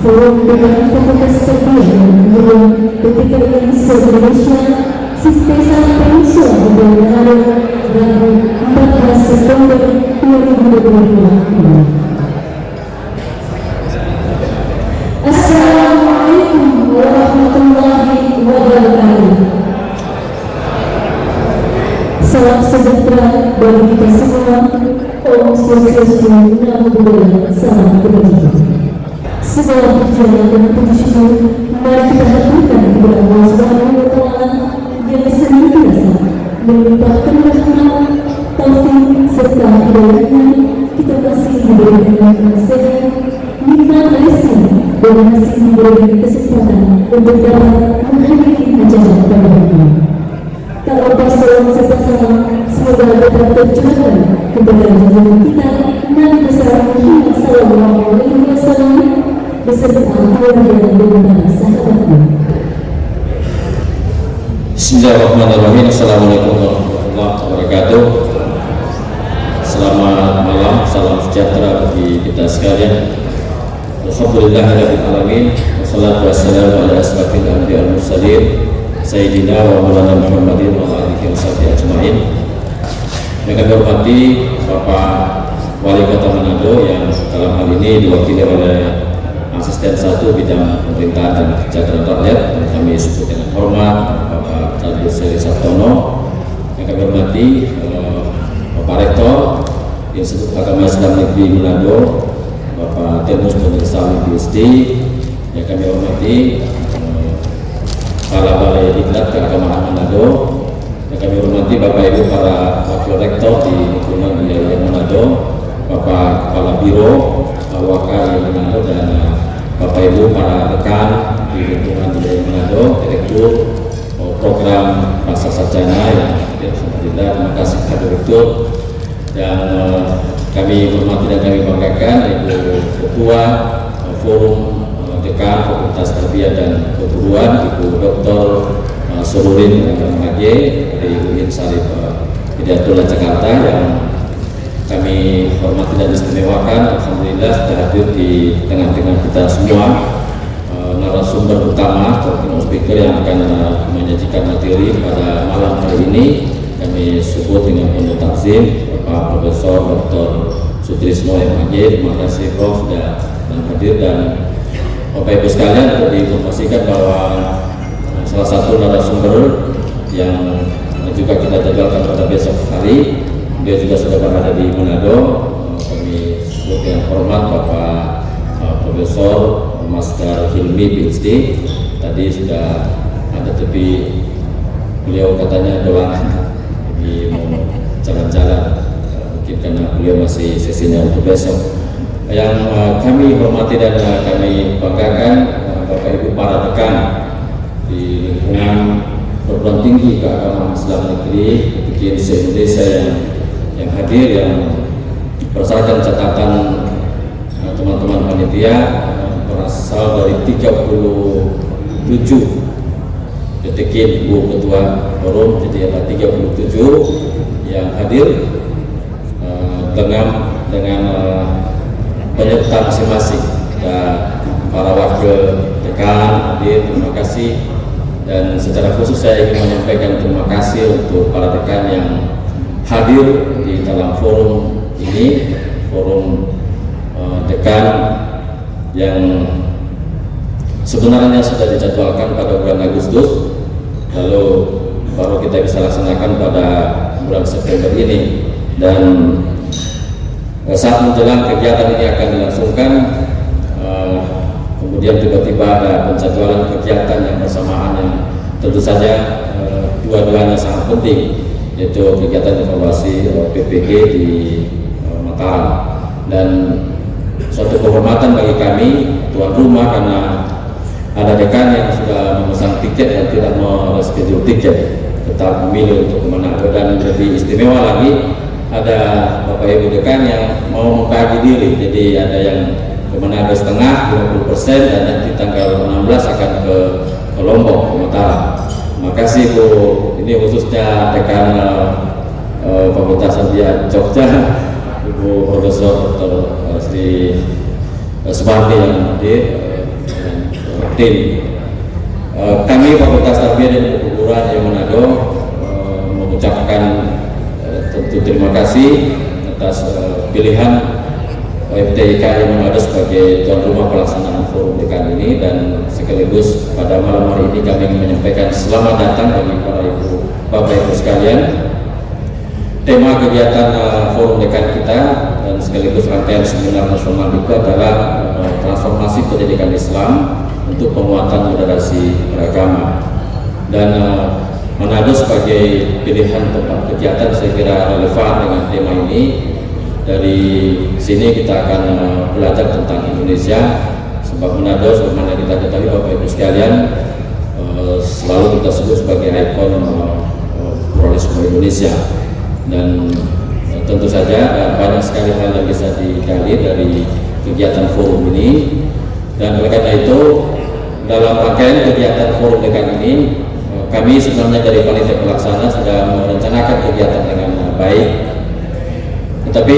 Forum dengan Fakultas Pertanian Ruang PTKI se-Indonesia Sintesa Peninsula dan Manado Rabu 14 September 2022. Assalamualaikum warahmatullahi wabarakatuh. Salam sejahtera bagi kita semua. Om Swastiastu, Namo Buddhaya, salam kebajikan. Segala perjalanan dan puji syukur mari kita haturkan kepada Allah Subhanahu wa Ta'ala yang senantiasa melimpahkan rahmat, taufik serta hidayahnya. Kita masih diberikan sehat, nikmat rezeki dan masih diberikan kesempatan untuk dapat menghadiri acara pada hari ini. Tak lupa salam serta salam semoga dapat tercurahkan kepada junjungan kita Nabi besar Muhammad sallallahu alaihi wasallam beserta keluarga dan para sahabatnya. Bismillahirrahmanirrahim. Assalamualaikum warahmatullahi wabarakatuh. Selamat malam, salam sejahtera bagi kita sekalian. Alhamdulillahirabbil alamin. Wassalatu wassalamu ala asrofil anbiya'i wal mursalin sayyidina wa maulana Muhammadin wa alihi washabihi ajmain. Yang kami hormati Bapak Wali Kota Manado yang dalam hal ini diwakili oleh Asisten 1 Bidang Pemerintahan dan Kesejahteraan Rakyat yang kami sebut dengan hormat Bapak Catur Seri Sabtono. Yang kami hormati Bapak Rektor Institut Agama Islam Negeri Manado Bapak Tenus Penersami PhD. Yang kami hormati Kepala Balai Diklat Keagamaan Manado. Yang kami hormati Bapak Ibu para Wakil Rektor di lingkungan wilayah Manado, Bapak Kepala Biro Wakil Manado dan Bapak Ibu para rekan di lingkungan wilayah Manado, Direktur Program Pasar Sarjana yang alhamdulillah, terima kasih Pak Direktur. Dan kami hormati dan kami banggakan Ibu Ketua Forum Dekan Fakultas Tarbiyah dan Keguruan Ibu Dr. Surulin MAG dari UIN Syarif Hidayatullah Jakarta yang kami hormati dan istimewakan. Alhamdulillah sudah hadir di tengah-tengah kita semua narasumber utama atau speaker yang akan menyajikan materi pada malam hari ini. Kami sebut dengan penuh takzim Bapak Profesor Dr. Sutrisno MAG. Terima kasih Prof sudah hadir. Dan Bapak Ibu sekalian, untuk diinformasikan bahwa salah satu narasumber yang juga kita jadwalkan pada besok hari, dia juga sudah berada di Manado. Kami sebut dengan hormat Bapak Profesor Master Hilmi PhD. Tadi sudah ada, tapi beliau katanya doang lagi mau jalan-jalan, mungkin karena beliau masih sesinya untuk besok. Yang kami hormati dan kami banggakan Bapak Ibu para dekan di lingkungan perguruan tinggi keagamaan Islam Negeri PTKI se-Indonesia yang hadir, yang berdasarkan catatan teman-teman panitia berasal dari 37 PTKI Bu Ketua Forum, jadi ada 37 yang hadir dengan penyerta masing-masing. Dan para wakil dekan hadir, terima kasih. Dan secara khusus saya ingin menyampaikan terima kasih untuk para dekan yang hadir di dalam forum ini, forum dekan yang sebenarnya sudah dijadwalkan pada bulan Agustus, lalu baru kita bisa laksanakan pada bulan September ini. Dan saat menjelang kegiatan ini akan dilangsungkan, kemudian tiba-tiba ada penjadwalan kegiatan yang bersamaan yang tentu saja dua-duanya sangat penting, yaitu kegiatan evaluasi PPG di Mataram. Dan suatu kehormatan bagi kami tuan rumah karena ada dekan yang sudah memesan tiket dan tidak mereschedule tiket, tetap memilih untuk ke Manado. Dan lebih istimewa lagi, ada Bapak Ibu dekan yang mau membagi diri, jadi ada yang ke Manado setengah 50% dan nanti tanggal 16 akan ke Lombok, ke Mataram. Makasih Bu, ini khususnya dekan Fakultas Sarjana Jogja, Ibu Profesor Dr. Sri Supardi yang hadir, tim. Kami Fakultas Tarbiyah dan Keguruan yang Manado mengucapkan tentu terima kasih atas pilihan FTIK yang Manado sebagai tuan rumah pelaksanaan forum dekan ini, dan sekaligus pada malam hari ini kami ingin menyampaikan selamat datang bagi para ibu bapak ibu sekalian. Tema kegiatan forum dekan kita dan sekaligus rangkaian seminar nasional itu adalah transformasi pendidikan Islam untuk penguatan moderasi beragama. Dan Manado sebagai pilihan tempat kegiatan saya kira relevan dengan tema ini. Dari sini kita akan belajar tentang Indonesia, sebab Manado sebagaimana kita ketahui Bapak Ibu sekalian selalu kita sebut sebagai ikon pluralisme Indonesia. Dan tentu saja banyak sekali hal yang bisa digali dari kegiatan forum ini. Dan oleh karena itu dalam rangkaian kegiatan forum dekan ini kami sebenarnya dari panitia pelaksana sudah merencanakan kegiatan dengan baik, tetapi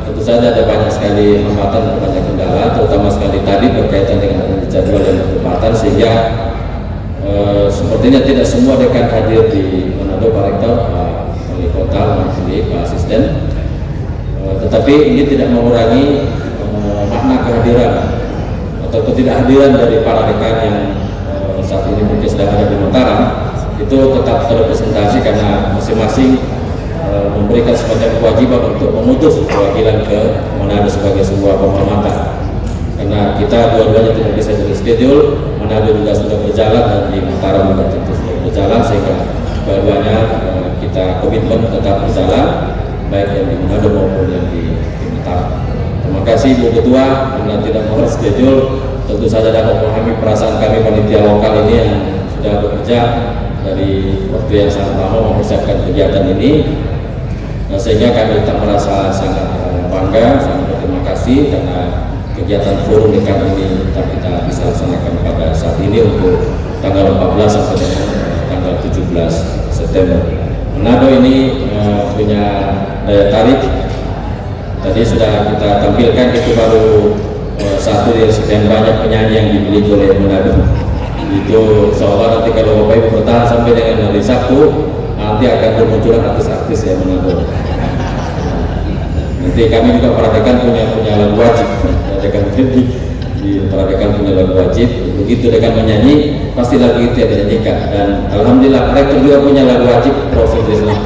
tentu saja ada banyak sekali hambatan, banyak kendala, terutama sekali tadi berkaitan dengan jadwal dan ketepatan, sehingga sepertinya tidak semua dekan hadir di Manado, Pak Rektor, Pak Wali Kota, Pak Asisten. Tetapi ini tidak mengurangi makna kehadiran atau ketidakhadiran dari para dekan yang saat ini mungkin sedang ada di Mataram, itu tetap terrepresentasi karena masing-masing memberikan semacam kewajiban untuk memutus perwakilan ke Manado sebagai sebuah penghormatan. Karena kita dua-duanya tidak bisa di-schedule, Manado juga sudah berjalan dan di Mataram juga tentu sudah berjalan, sehingga dua-duanya kita komitmen tetap berjalan, baik yang di Manado maupun yang di Mataram. Terima kasih Bu Ketua, karena tidak mau schedule, tentu saja dapat memahami perasaan kami panitia lokal ini yang sudah bekerja dari waktu yang sangat lama mempersiapkan kegiatan ini. Nah, sehingga kami tetap merasa sangat bangga, sangat berterima kasih karena kegiatan forum dekan ini tetap kita bisa laksanakan pada saat ini untuk tanggal 14 sampai dengan tanggal 17 September. Manado ini punya daya tarik. Tadi sudah kita tampilkan, itu baru satu dari sekian banyak penyanyi yang dimiliki oleh Manado. Itu seolah nanti kalau Bapak Ibu bertahan sampai dengan hari Sabtu, nanti akan bermunculan artis-artis ya Manado. Nanti kami juga perhatikan punya lagu wajib, dekan di perhatikan punya lagu wajib. Begitu dekan menyanyi, pasti lagu itu yang dinyanyikan. Dan alhamdulillah rektor juga punya lagu wajib, Profesor Islam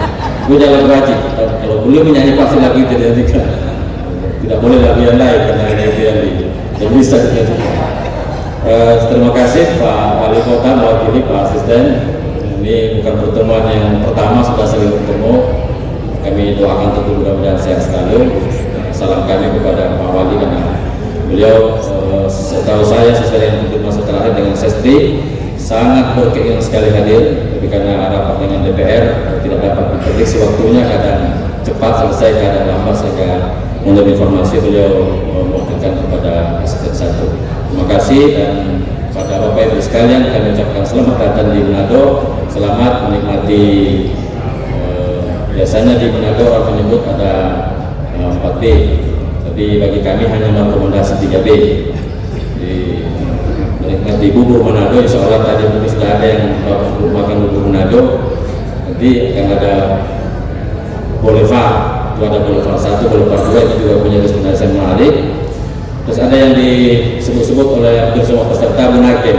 punya lagu wajib. Kalau beliau menyanyi pasti lagu itu dinyanyikan. Tidak boleh lagu yang lain karena hanya itu yang bisa dinyanyikan. Terima kasih Pak Wali Kota mewakili Pak Asisten. Ini bukan pertemuan yang pertama, sudah sering bertemu. Kami doakan tentu mudah-mudahan sehat selalu. Salam kami kepada Pak Wali karena beliau setahu saya sesuai dengan masa terakhir dengan Sesti sangat berkeinginan sekali hadir, tapi karena rapat dengan DPR tidak dapat diprediksi waktunya, kadang cepat selesai, kadang lambat, sehingga menurut informasi beliau mewakilkan kepada Asisten 1. Terima kasih, dan pada Bapak Ibu sekalian kami ucapkan selamat datang di Manado, selamat menikmati. Biasanya di Manado orang menyebut ada 4B, tapi bagi kami hanya merekomendasi 3B. Menikmati bubur Manado, insya Allah tadi mungkin sudah ada yang makan bubur Manado, nanti akan ada boulevard, itu ada boulevard 1, boulevard 2, itu juga punya destinasi yang menarik. Terus ada yang disebut-sebut oleh hampir semua peserta Bunaken.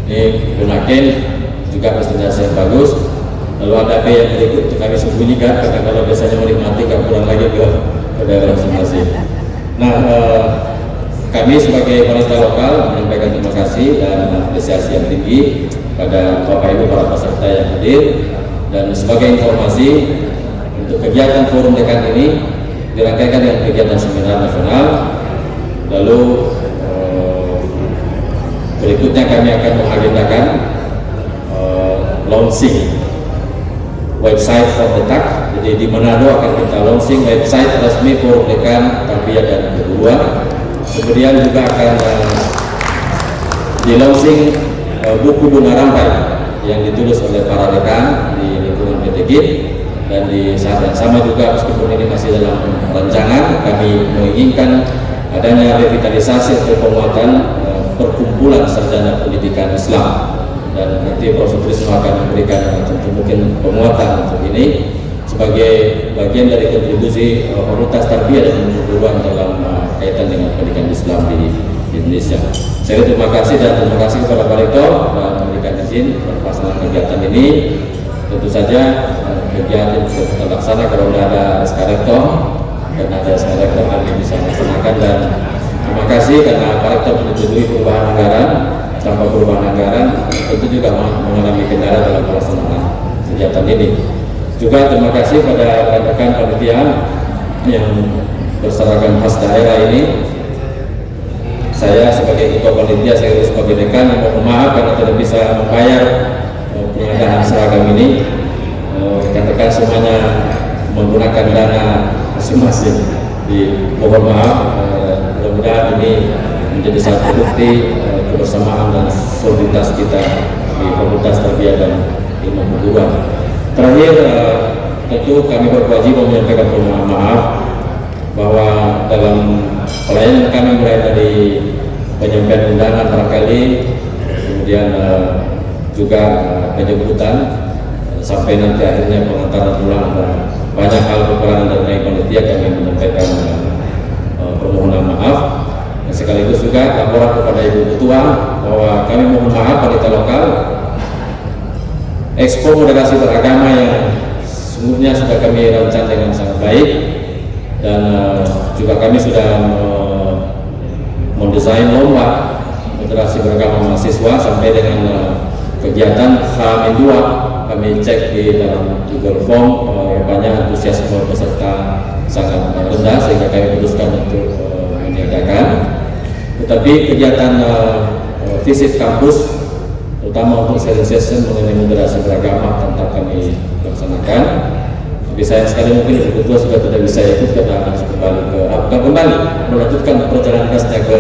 Ini Bunaken juga destinasi yang bagus. Lalu ada B yang berikut itu kami sembunyikan karena kalau biasanya menikmati nggak pulang lagi ke daerah masing-masing. Nah, kami sebagai panitia lokal menyampaikan terima kasih dan apresiasi yang tinggi pada Bapak Ibu para peserta yang hadir, Dan sebagai informasi, untuk kegiatan forum dekan ini dirangkaikan dengan kegiatan seminar nasional. Lalu berikutnya kami akan mengagendakan launching website for detak. Jadi di Manado akan kita launching website resmi forum dekan tarbiyah dan keguruan. Kemudian juga akan di launching buku bunga rampai yang ditulis oleh para dekan di lingkungan PT GIP. Dan di saat yang sama juga, meskipun ini masih dalam rancangan, kami menginginkan adanya revitalisasi atau penguatan perkumpulan sarjana pendidikan Islam. Dan nanti Profesor Trisno akan memberikan tentu mungkin penguatan untuk ini sebagai bagian dari kontribusi Fakultas Tarbiyah dan Keguruan dalam kaitan dengan pendidikan Islam di Indonesia. Saya terima kasih dan terima kasih kepada Pak Rektor dan memberikan izin pelaksanaan kegiatan ini. Tentu saja kegiatan kita laksana kalau sudah ada SK Rektor, karena ada SK Rektor kami bisa melaksanakan. Dan terima kasih karena Pak Rektor menyetujui perubahan anggaran. Tanpa perubahan anggaran tentu juga mengalami kendala dalam pelaksanaan kegiatan ini. Juga terima kasih pada rekan-rekan panitia yang berseragam khas daerah ini. Saya sebagai ketua panitia, saya sebagai dekan yang mohon maaf karena tidak bisa membayar pengadaan seragam ini. Rekan-rekan semuanya menggunakan dana masing-masing. Mohon maaf, mudah-mudahan ini menjadi satu bukti kebersamaan dan soliditas kita di Fakultas Tarbiyah dan Ilmu Keguruan. Terakhir, tentu kami berkewajiban menyampaikan permohonan maaf bahwa dalam pelayanan kami mulai dari penyampaian undangan barangkali, kemudian juga penjemputan sampai nanti akhirnya pengantaran pulang, banyak hal kekurangan dari panitia kami menyampaikan permohonan maaf. Sekaligus juga laporan kepada Ibu Ketua bahwa kami mohon maaf panitia lokal Expo Moderasi Beragama yang sesungguhnya sudah kami rancang dengan sangat baik, dan juga kami sudah mendesain lomba moderasi beragama mahasiswa sampai dengan kegiatan H-2 kami cek di dalam Google Form, rupanya antusiasme peserta sangat rendah sehingga kami putuskan untuk meniadakan. Tetapi kegiatan visit kampus, terutama untuk sharing session mengenai moderasi beragama, tetap kami laksanakan. Tapi sayang sekali mungkin Ibu Ketua sudah tidak bisa ikut karena harus kembali melanjutkan perjalanan dinasnya ke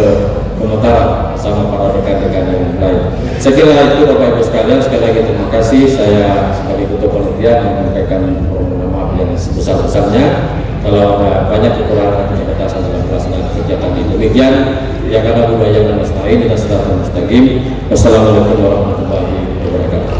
Mataram bersama para rekan-rekan yang lain. Saya kira itu Bapak Ibu sekalian, sekali lagi terima kasih. Saya sebagai Ketua Panitia menyampaikan permohonan maaf yang sebesar-besarnya kalau ada banyak kekurangan dan keterbatasan dalam pelaksanaan kegiatan ini. Demikian yang ada budaya dan nasta'in dan siratal mustaqim. Wassalamualaikum warahmatullahi wabarakatuh.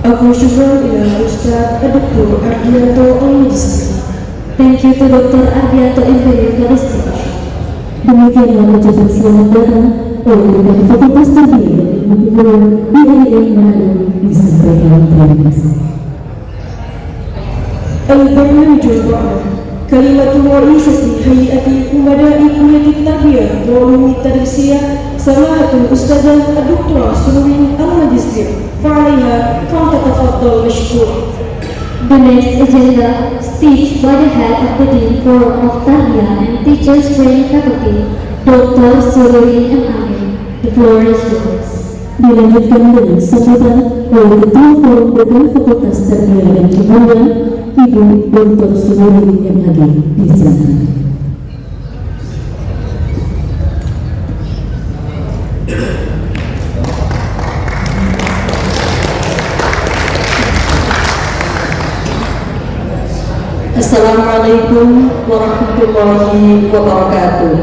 Aku syukur ila Ustaz Dr. Ardianto Al-Mujizzi. Thank you to Dr. Ardianto Al-Mujizzi. Demikianlah ucapan selamat datang oleh Dekan Fakultas Tarbiyah dan Ilmu Keguruan IAIN Manado disampaikan. Terima kasih. البرنامج الرابع كلمة رئيسة هيئة أمناء كلية التربية وعلوم التدريسية سماحة الأستاذة الدكتورة سلوين الماجستير فعليها فلتتفضل مشكورا. The next agenda, speech by the head of the Dean Forum of Tarbiyah and Teachers Training Faculty, Dr. Sulaiman M. Amin. The floor is yours. Dilanjutkan dengan sambutan oleh Ketua Forum Dekan Fakultas Tarbiyah dan Keguruan, Ibu Dr. Sulaiman M. Amin. Disilakan. Assalamualaikum warahmatullahi wabarakatuh.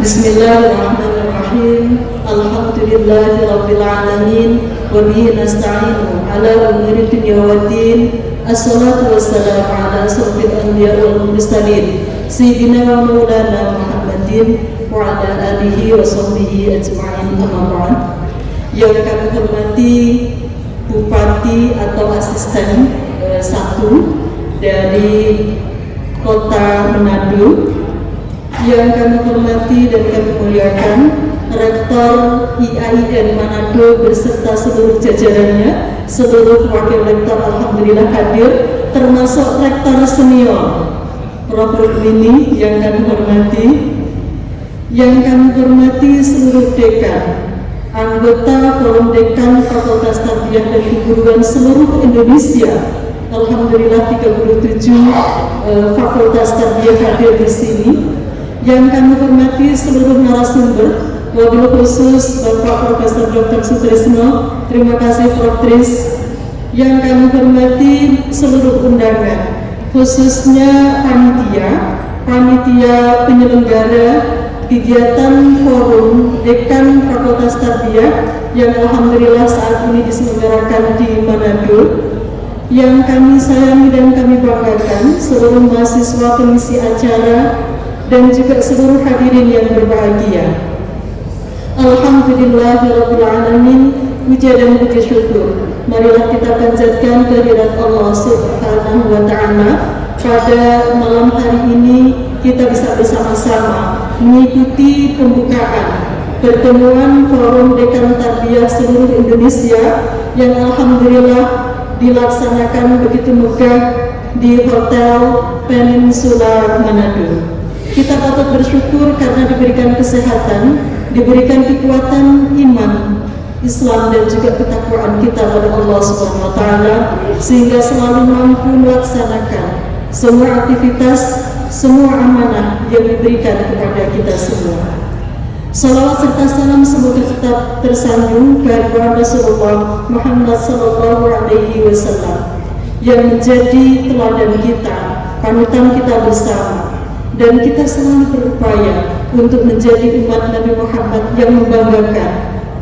Bismillahirrahmanirrahim. Alhamdulillahi rabbil alamin wa bihi nasta'inu ala umuri dunya waddin. Assalatu wassalamu ala asrofil anbiya wal mursalin sayyidina wa maulana Muhammadin wa ala alihi wa sahbihi ajma'in. Amma ba'd. Yang kami hormati Bupati atau asisten dari Kota Manado. Yang kami hormati dan kami muliakan Rektor IAIN Manado beserta seluruh jajarannya, seluruh wakil rektor alhamdulillah hadir, termasuk rektor senior Prof. Rudini yang kami hormati. Yang kami hormati seluruh dekan, anggota Forum Dekan Fakultas Tarbiyah dan Keguruan seluruh Indonesia. Alhamdulillah 37 Fakultas Tarbiyah hadir di sini. Yang kami hormati seluruh narasumber, wabil khusus Bapak Profesor Dr. Sutrisno, terima kasih Prof. Tris. Yang kami hormati seluruh undangan, khususnya panitia penyelenggara kegiatan Forum Dekan Fakultas Tarbiyah yang alhamdulillah saat ini diselenggarakan di Manado. Yang kami sayangi dan kami banggakan seluruh mahasiswa pengisi acara dan juga seluruh hadirin yang berbahagia. Alhamdulillahirrabbilalamin, puja dan puji syukur marilah kita panjatkan kehadirat Allah Subhanahu wa Ta'ala. Pada malam hari ini kita bisa bersama-sama mengikuti pembukaan pertemuan Forum Dekan Tarbiyah seluruh Indonesia yang alhamdulillah dilaksanakan begitu megah di Hotel Peninsula Manado. Kita patut bersyukur karena diberikan kesehatan, diberikan kekuatan iman, Islam dan juga ketakwaan kita pada Allah Subhanahu wa Ta'ala, sehingga selalu mampu melaksanakan semua aktivitas, semua amanah yang diberikan kepada kita semua. Salawat serta salam semoga tetap tersanjung kepada Rasulullah Muhammad Sallallahu Alaihi Wasallam yang menjadi teladan kita, panutan kita bersama, dan kita selalu berupaya untuk menjadi umat Nabi Muhammad yang membanggakan,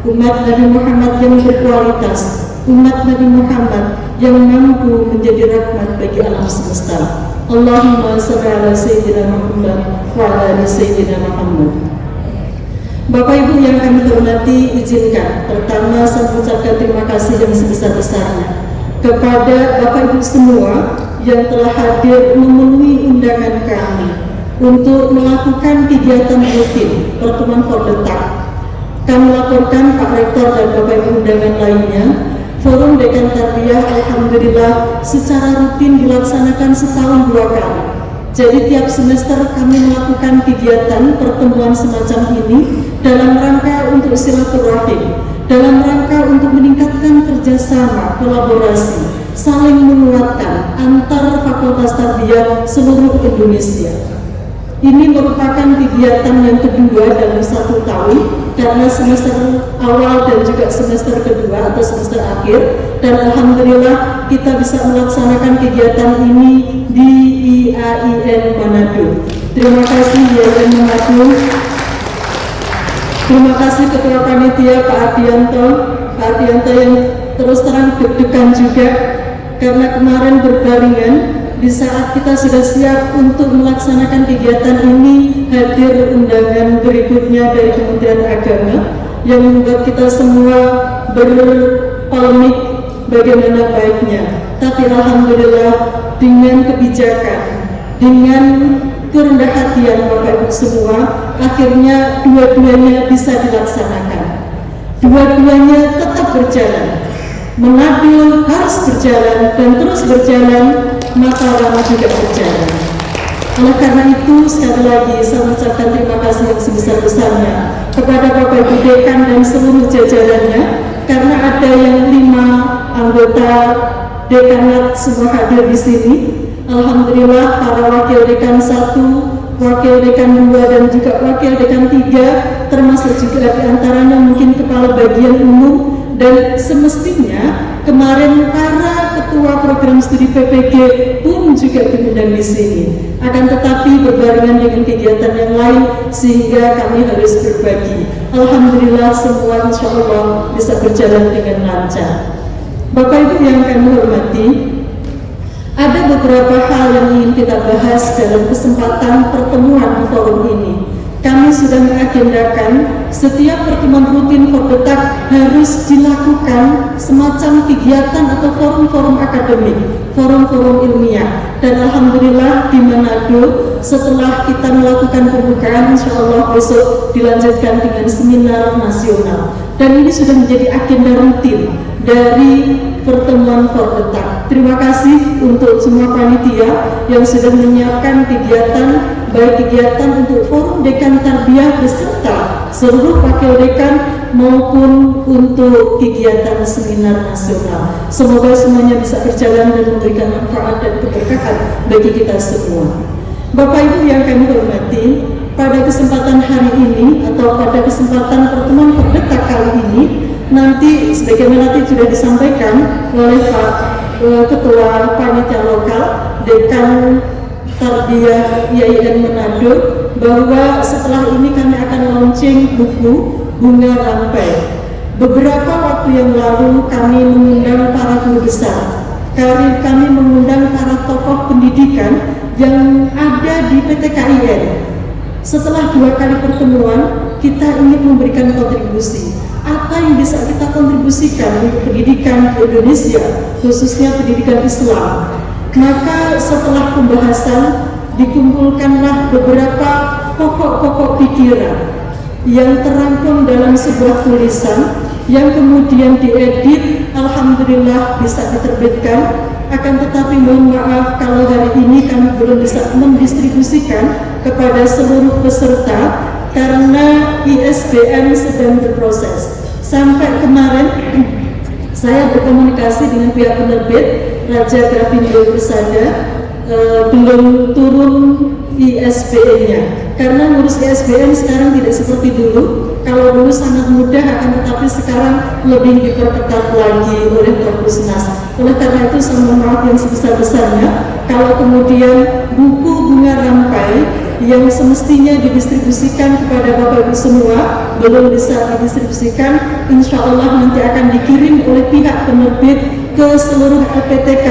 umat Nabi Muhammad yang berkualitas, umat Nabi Muhammad yang mampu menjadi rahmat bagi alam semesta. Allahumma shalli ala Sayyidina Muhammad wa ala ali Sayyidina Muhammad. Bapak Ibu yang kami hormati, izinkan pertama saya mengucapkan terima kasih yang sebesar-besarnya kepada Bapak Ibu semua yang telah hadir memenuhi undangan kami untuk melakukan kegiatan rutin pertemuan Fordetak. Kami laporkan Pak Rektor dan Bapak Ibu undangan lainnya, Forum Dekan Tarbiyah alhamdulillah secara rutin dilaksanakan setahun 2 kali. Jadi tiap semester kami melakukan kegiatan pertemuan semacam ini dalam rangka untuk silaturahim, dalam rangka untuk meningkatkan kerjasama, kolaborasi, saling menguatkan antar fakultas tarbiyah seluruh Indonesia. Ini merupakan kegiatan yang kedua dalam 1 tahun karena semester awal dan juga semester kedua atau semester akhir, dan alhamdulillah kita bisa melaksanakan kegiatan ini di IAIN Manado. Terima kasih IAIN Manado. Terima kasih Ketua Panitia Pak Ardianto yang terus terang deg-degan juga karena kemarin berbarengan di saat kita sudah siap untuk melaksanakan kegiatan ini, hadir undangan berikutnya dari Kementerian Agama yang membuat kita semua berpolemik bagaimana baiknya. Tapi alhamdulillah dengan kebijakan, dengan kerendah hatian Bapak Ibu semua, akhirnya dua-duanya bisa dilaksanakan. Dua-duanya tetap berjalan. Manado harus berjalan dan terus berjalan, Mataram juga berjalan. Oleh karena itu, sekali lagi saya mengucapkan terima kasih yang sebesar-besarnya kepada Bapak Ibu Dekan dan seluruh jajarannya, karena ada yang 5 anggota dekanat semua hadir di sini. Alhamdulillah para wakil dekan 1, wakil dekan 2 dan juga wakil dekan 3, termasuk juga diantaranya mungkin kepala bagian umum, dan semestinya kemarin para ketua program studi PPG pun juga diundang di sini. Akan tetapi berbarengan dengan kegiatan yang lain sehingga kami harus berbagi. Alhamdulillah semua insya Allah bisa berjalan dengan lancar. Bapak Ibu yang kami hormati, ada beberapa hal yang ingin kita bahas dalam kesempatan pertemuan di forum ini. kami sudah mengagendakan setiap pertemuan rutin Fordetak harus dilakukan semacam kegiatan atau forum-forum akademik, forum-forum ilmiah. Dan alhamdulillah di Manado setelah kita melakukan pembukaan, insya Allah besok dilanjutkan dengan seminar nasional. Dan ini sudah menjadi agenda rutin dari pertemuan Fordetak. Terima kasih untuk semua panitia yang sudah menyiapkan kegiatan, baik kegiatan untuk forum dekan tarbiyah beserta seluruh wakil dekan maupun untuk kegiatan seminar nasional. Semoga semuanya bisa berjalan dan memberikan manfaat dan keberkahan bagi kita semua. Bapak Ibu yang kami hormati, pada kesempatan hari ini atau pada kesempatan pertemuan Fordetak kali ini, nanti sebagaimana tadi sudah disampaikan oleh Pak Ketua Panitia Lokal Dekan Tarbiyah IAIN Manado, bahwa setelah ini kami akan launching buku Bunga Rampai. Beberapa waktu yang lalu kami mengundang para guru besar, kami mengundang para tokoh pendidikan yang ada di PT KIN. Setelah 2 kali pertemuan, kita ingin memberikan kontribusi. Apa yang bisa kita kontribusikan untuk pendidikan di Indonesia, khususnya pendidikan Islam? Maka setelah pembahasan dikumpulkanlah beberapa pokok-pokok pikiran yang terangkum dalam sebuah tulisan yang kemudian diedit, alhamdulillah bisa diterbitkan. Akan tetapi mohon maaf kalau hari ini kami belum bisa mendistribusikan kepada seluruh peserta karena ISBN sedang berproses. Sampai kemarin saya berkomunikasi dengan pihak penerbit Raja Grafindo Persada, belum turun ISBN-nya karena ngurus ISBN sekarang tidak seperti dulu. Kalau dulu sangat mudah, akan tetapi sekarang lebih diperketat lagi oleh Perpusnas. Oleh karena itu saya mohon maaf yang sebesar-besarnya kalau kemudian buku Bunga Rampai yang semestinya didistribusikan kepada Bapak Ibu semua belum bisa didistribusikan. Insya Allah nanti akan dikirim oleh pihak penerbit ke seluruh LPTK,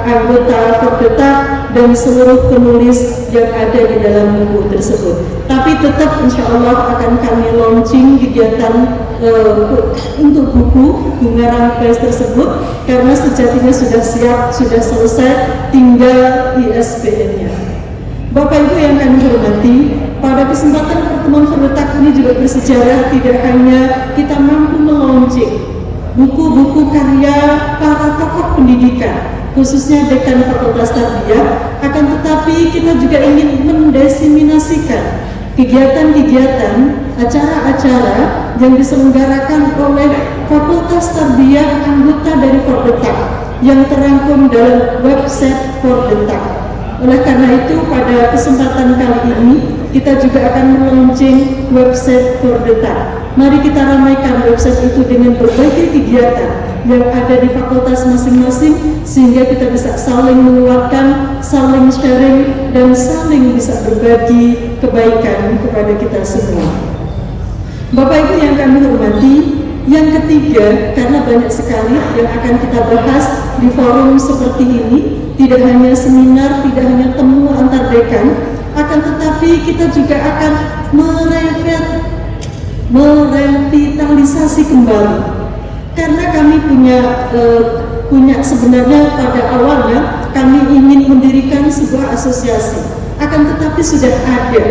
anggota Fordetak, dan seluruh penulis yang ada di dalam buku tersebut. Tapi tetap insya Allah akan kami launching kegiatan untuk buku Bunga Rampai tersebut, karena sejatinya sudah siap, sudah selesai, tinggal ISBN-nya. Bapak Ibu yang kami hormati, pada kesempatan pertemuan Fordetak ini juga bersejarah. Tidak hanya kita mampu melaunching buku-buku karya para tokoh pendidikan, khususnya dekan Fakultas Tarbiyah, akan tetapi kita juga ingin mendesiminasikan kegiatan-kegiatan, acara-acara yang diselenggarakan oleh Fakultas Tarbiyah anggota dari Fordetak yang terangkum dalam website Fordetak. Oleh karena itu pada kesempatan kali ini kita juga akan melaunching website Fordetak. Mari kita ramaikan website itu dengan berbagai kegiatan yang ada di fakultas masing-masing, sehingga kita bisa saling menguatkan, saling sharing, dan saling bisa berbagi kebaikan kepada kita semua. Bapak Ibu yang kami hormati, yang ketiga, karena banyak sekali yang akan kita bahas di forum seperti ini, tidak hanya seminar, tidak hanya temu antar dekan, akan tetapi kita juga akan merevitalisasi kembali, karena kami punya sebenarnya pada awalnya kami ingin mendirikan sebuah asosiasi, akan tetapi sudah ada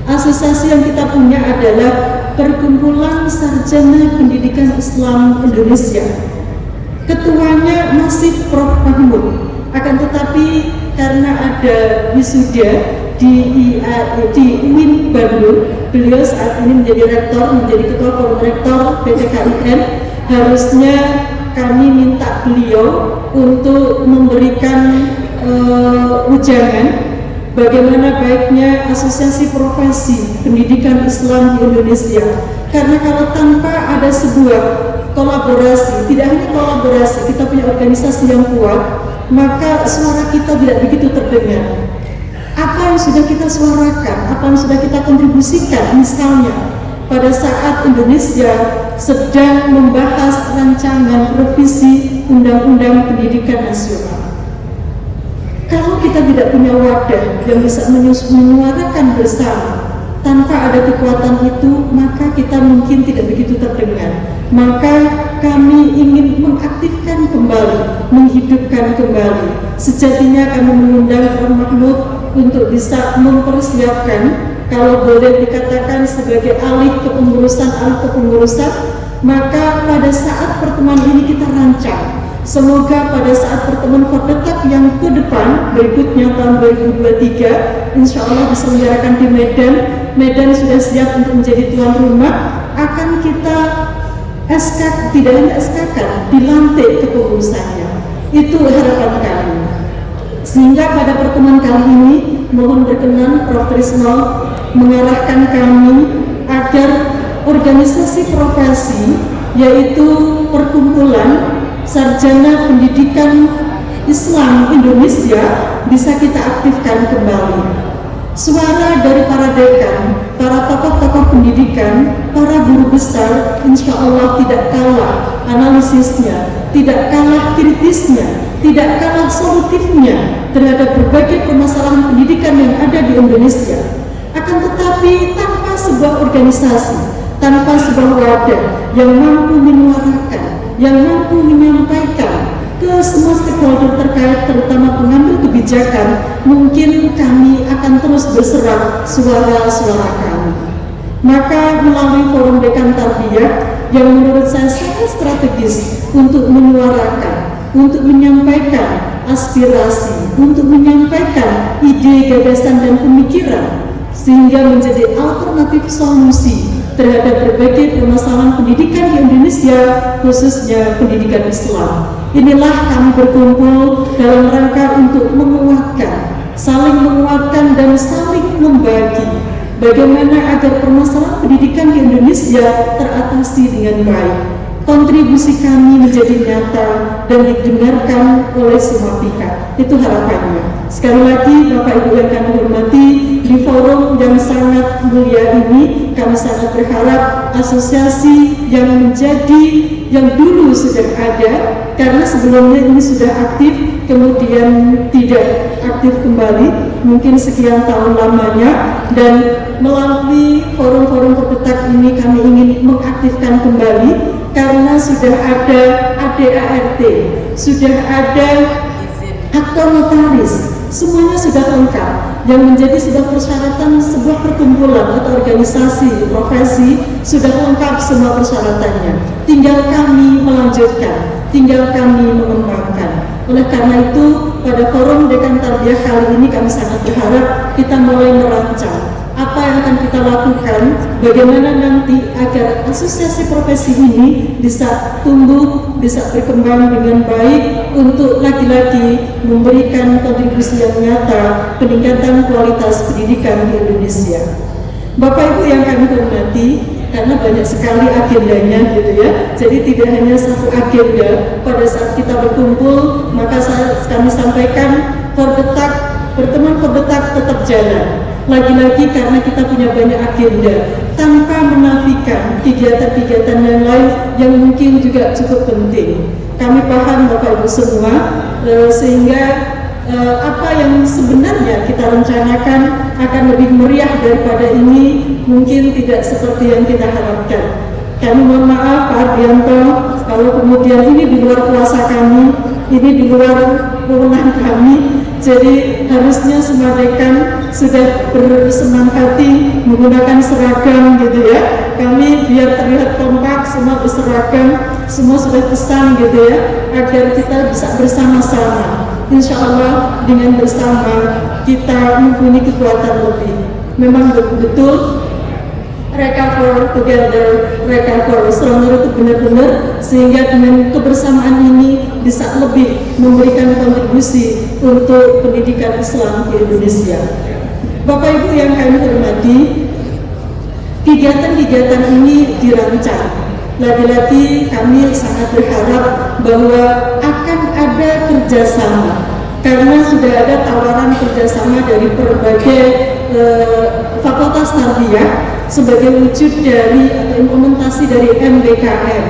asosiasi yang kita punya adalah Perkumpulan Sarjana Pendidikan Islam Indonesia. Ketuanya masih Prof. Mahmud, akan tetapi karena ada wisuda di UIN Bandung, beliau saat ini menjadi rektor, menjadi ketua forum rektor PT KIN. Harusnya kami minta beliau untuk memberikan ujangan bagaimana baiknya asosiasi profesi pendidikan Islam di Indonesia. Karena kalau tanpa ada sebuah kolaborasi, tidak hanya kolaborasi, kita punya organisasi yang kuat, maka suara kita tidak begitu terdengar. Apa yang sudah kita suarakan, apa yang sudah kita kontribusikan, misalnya pada saat Indonesia sedang membahas rancangan revisi Undang-Undang Pendidikan Nasional. Kalau kita tidak punya wadah yang bisa menyuarakan bersama Tanpa ada kekuatan itu, maka kita mungkin tidak begitu terdengar. Maka kami ingin mengaktifkan kembali, menghidupkan kembali. Sejatinya kami mengundang Pak Mahmud untuk bisa mempersiapkan, kalau boleh dikatakan sebagai alih kepengurusan, maka pada saat pertemuan ini kita rancang. Semoga pada saat pertemuan Fordetak yang ke depan berikutnya tahun 2023 insya Allah diselenggarakan di Medan. Medan sudah siap untuk menjadi tuan rumah. Akan kita tidak hanya SK dilantik kepengurusannya. Itu harapan kami. Sehingga pada pertemuan kali ini mohon berkenan Prof. Trisno mengarahkan kami agar organisasi profesi, yaitu perkumpulan sarjana pendidikan Islam Indonesia, bisa kita aktifkan kembali. Suara dari para dekan, para tokoh-tokoh pendidikan, para guru besar, insya Allah tidak kalah analisisnya, tidak kalah kritisnya, tidak kalah solutifnya terhadap berbagai permasalahan pendidikan yang ada di Indonesia. Akan tetapi tanpa sebuah organisasi, tanpa sebuah wadah yang mampu menyuarakan, yang mampu menyampaikan ke semua stakeholder terkait, terutama pengambil kebijakan, mungkin kami akan terus berserak suara-suara kami. Maka melalui forum Dekan Tarbiyah yang menurut saya sangat strategis untuk menyuarakan, untuk menyampaikan aspirasi, untuk menyampaikan ide, gagasan, dan pemikiran, sehingga menjadi alternatif solusi terhadap berbagai permasalahan pendidikan di Indonesia, khususnya pendidikan Islam. Inilah kami berkumpul dalam rangka untuk menguatkan, saling menguatkan dan saling membagi bagaimana agar permasalahan pendidikan di Indonesia teratasi dengan baik. Kontribusi kami menjadi nyata dan didengarkan oleh semua pihak. Itu harapannya. Sekali lagi Bapak Ibu yang kami hormati, di forum yang sangat mulia ini kami sangat berharap asosiasi yang dulu sudah ada, karena sebelumnya ini sudah aktif kemudian tidak aktif kembali, mungkin sekian tahun lamanya, dan melalui forum-forum Fordetak ini kami ingin mengaktifkan kembali karena sudah ada ADART, sudah ada akta notaris, semuanya sudah lengkap. Yang menjadi sebuah persyaratan sebuah perkumpulan atau organisasi profesi sudah lengkap semua persyaratannya. Tinggal kami melanjutkan, tinggal kami mengembangkan. Oleh karena itu, pada forum Dekan Tarbiyah kali ini kami sangat berharap kita mulai merancang apa yang akan kita lakukan, bagaimana nanti agar asosiasi profesi ini bisa tumbuh, bisa berkembang dengan baik untuk lagi-lagi memberikan kontribusi yang nyata peningkatan kualitas pendidikan di Indonesia. Bapak Ibu yang kami hormati, karena banyak sekali agendanya gitu ya, jadi tidak hanya satu agenda pada saat kita berkumpul, maka kami sampaikan pertemuan Fordetak tetap jalan. Lagi-lagi karena kita punya banyak agenda, tanpa menafikan kegiatan-kegiatan yang lain yang mungkin juga cukup penting. Kami paham Bapak Ibu semua, sehingga apa yang sebenarnya kita rencanakan akan lebih meriah daripada ini, mungkin tidak seperti yang kita harapkan. Kami mohon maaf Pak Ardianto, kalau kemudian ini di luar kuasa kami, ini di luar wewenang kami. Jadi harusnya semua dekan sudah bersemangat hati menggunakan seragam gitu ya. Kami biar terlihat kompak, semua berseragam, semua sudah pesan gitu ya, agar kita bisa bersama-sama. Insya Allah dengan bersama kita mempunyai kekuatan lebih. Memang betul-betul recover together, recover stronger itu benar-benar, sehingga dengan kebersamaan ini bisa lebih memberikan kontribusi untuk pendidikan Islam di Indonesia. Bapak Ibu yang kami hormati, kegiatan-kegiatan ini dirancang. Lagi-lagi kami sangat berharap bahwa akan ada kerjasama, karena sudah ada tawaran kerjasama dari berbagai fakultas tarbiyah sebagai wujud dari atau implementasi dari MBKM.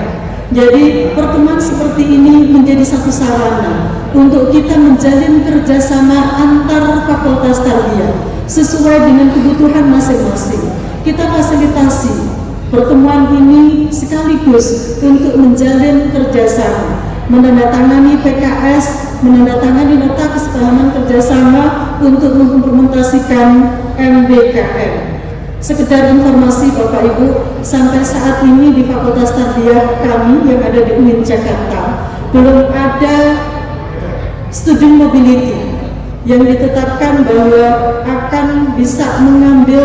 Jadi pertemuan seperti ini menjadi satu sarana untuk kita menjalin kerjasama antar fakultas tarbiyah, sesuai dengan kebutuhan masing-masing. Kita fasilitasi pertemuan ini sekaligus untuk menjalin kerjasama, menandatangani PKS, menandatangani nota kesepahaman kerjasama untuk mengimplementasikan MBKM. Sekedar informasi Bapak Ibu, sampai saat ini di Fakultas Tarbiyah kami yang ada di UIN Jakarta belum ada student mobility yang ditetapkan bahwa akan bisa mengambil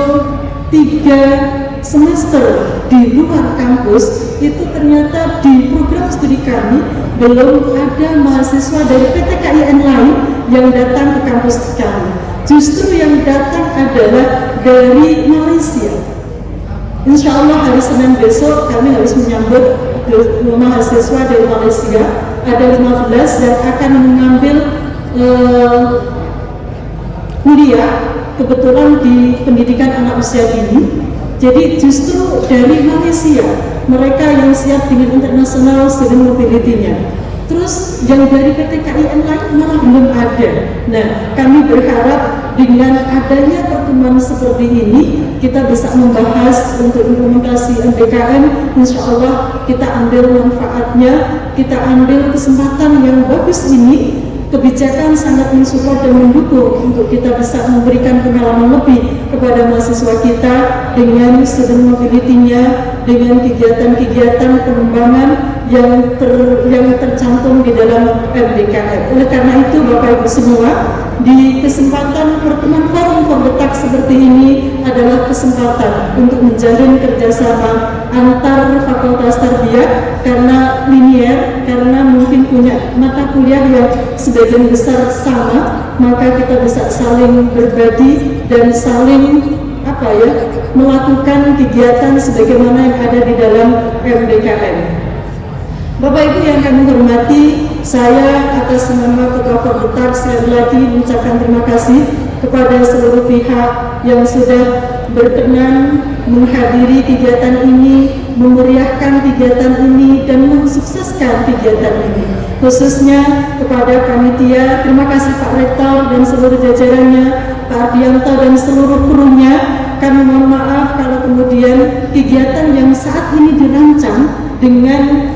3 semester di luar kampus. Itu ternyata di program studi kami belum ada mahasiswa dari PTKIN lain yang datang ke kampus kami. Justru yang datang adalah dari Malaysia. Insya Allah hari Senin besok kami harus menyambut mahasiswa dari Malaysia, ada 15 dan akan mengambil kuliah kebetulan di pendidikan anak usia dini. Jadi justru dari Malaysia mereka yang siap dengan international student mobility-nya. Terus yang dari PTKIN lain malah belum ada. Nah, kami berharap dengan adanya pertemuan seperti ini kita bisa membahas untuk implementasi MBKM. Insya Allah kita ambil manfaatnya, kita ambil kesempatan yang bagus ini. Kebijakan sangat mensupport dan mendukung untuk kita bisa memberikan pengalaman lebih kepada mahasiswa kita dengan student mobility-nya, dengan kegiatan-kegiatan pengembangan yang tercantum di dalam MBKM. Oleh karena itu Bapak Ibu semua, di kesempatan pertemuan forum Fordetak seperti ini adalah kesempatan untuk menjalin kerjasama antar fakultas tarbiyah karena linier, karena mungkin punya mata kuliah yang sebagian besar sama, maka kita bisa saling berbagi dan saling melakukan kegiatan sebagaimana yang ada di dalam MBKM. Bapak Ibu yang kami hormati, saya atas nama Ketua Fordetak sekali lagi mengucapkan terima kasih kepada seluruh pihak yang sudah berkenan menghadiri kegiatan ini, memeriahkan kegiatan ini dan mensukseskan kegiatan ini. Khususnya kepada panitia, terima kasih Pak Rektor dan seluruh jajarannya, Pak Ardianto dan seluruh krunya. Kami mohon maaf kalau kemudian kegiatan yang saat ini dirancang dengan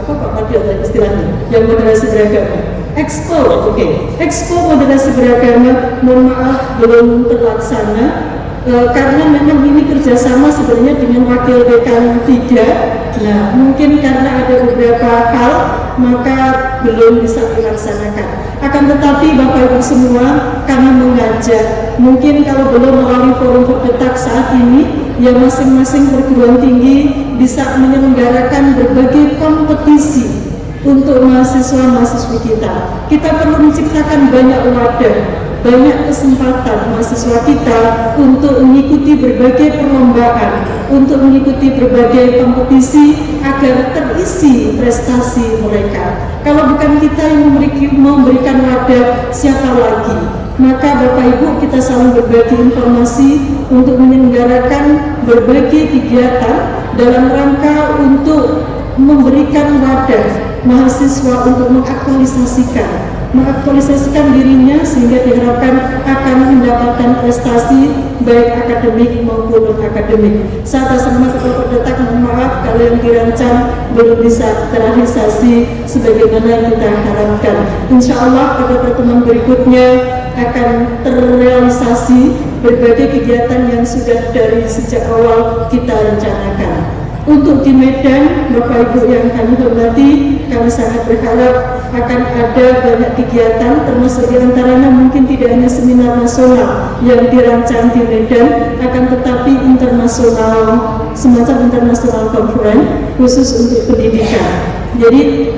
Pak Ardianto istilahnya, yang moderasi beragama. Expo moderasi beragama, mohon maaf belum terlaksana. Karena memang ini kerjasama sebenarnya dengan wakil dekan 3. Nah, mungkin karena ada beberapa hal maka belum bisa dilaksanakan. Akan tetapi Bapak Ibu semua, kami mengajak, mungkin kalau belum melalui forum Fordetak saat ini, ya masing-masing perguruan tinggi bisa menyelenggarakan berbagai kompetisi untuk mahasiswa-mahasiswi kita. Kita perlu menciptakan banyak wadah, banyak kesempatan mahasiswa kita untuk mengikuti berbagai perlombaan, untuk mengikuti berbagai kompetisi agar terisi prestasi mereka. Kalau bukan kita yang memberikan wadah, siapa lagi? Maka Bapak Ibu kita saling berbagi informasi untuk menyelenggarakan berbagai kegiatan dalam rangka untuk memberikan wadah mahasiswa untuk mengaktualisasikan dirinya sehingga diharapkan akan mendapatkan prestasi baik akademik maupun non-akademik. Saya atas nama Ketua Fordetak mohon maaf kalau yang dirancang belum bisa terrealisasi sebagaimana yang kita harapkan. Insya Allah pada pertemuan berikutnya akan terrealisasi berbagai kegiatan yang sudah dari sejak awal kita rencanakan. Untuk di Medan, Bapak Ibu yang kami hormati, kami sangat berharap akan ada banyak kegiatan, termasuk diantaranya mungkin tidak hanya seminar nasional yang dirancang di Medan, akan tetapi internasional, semacam internasional conference khusus untuk pendidikan. Jadi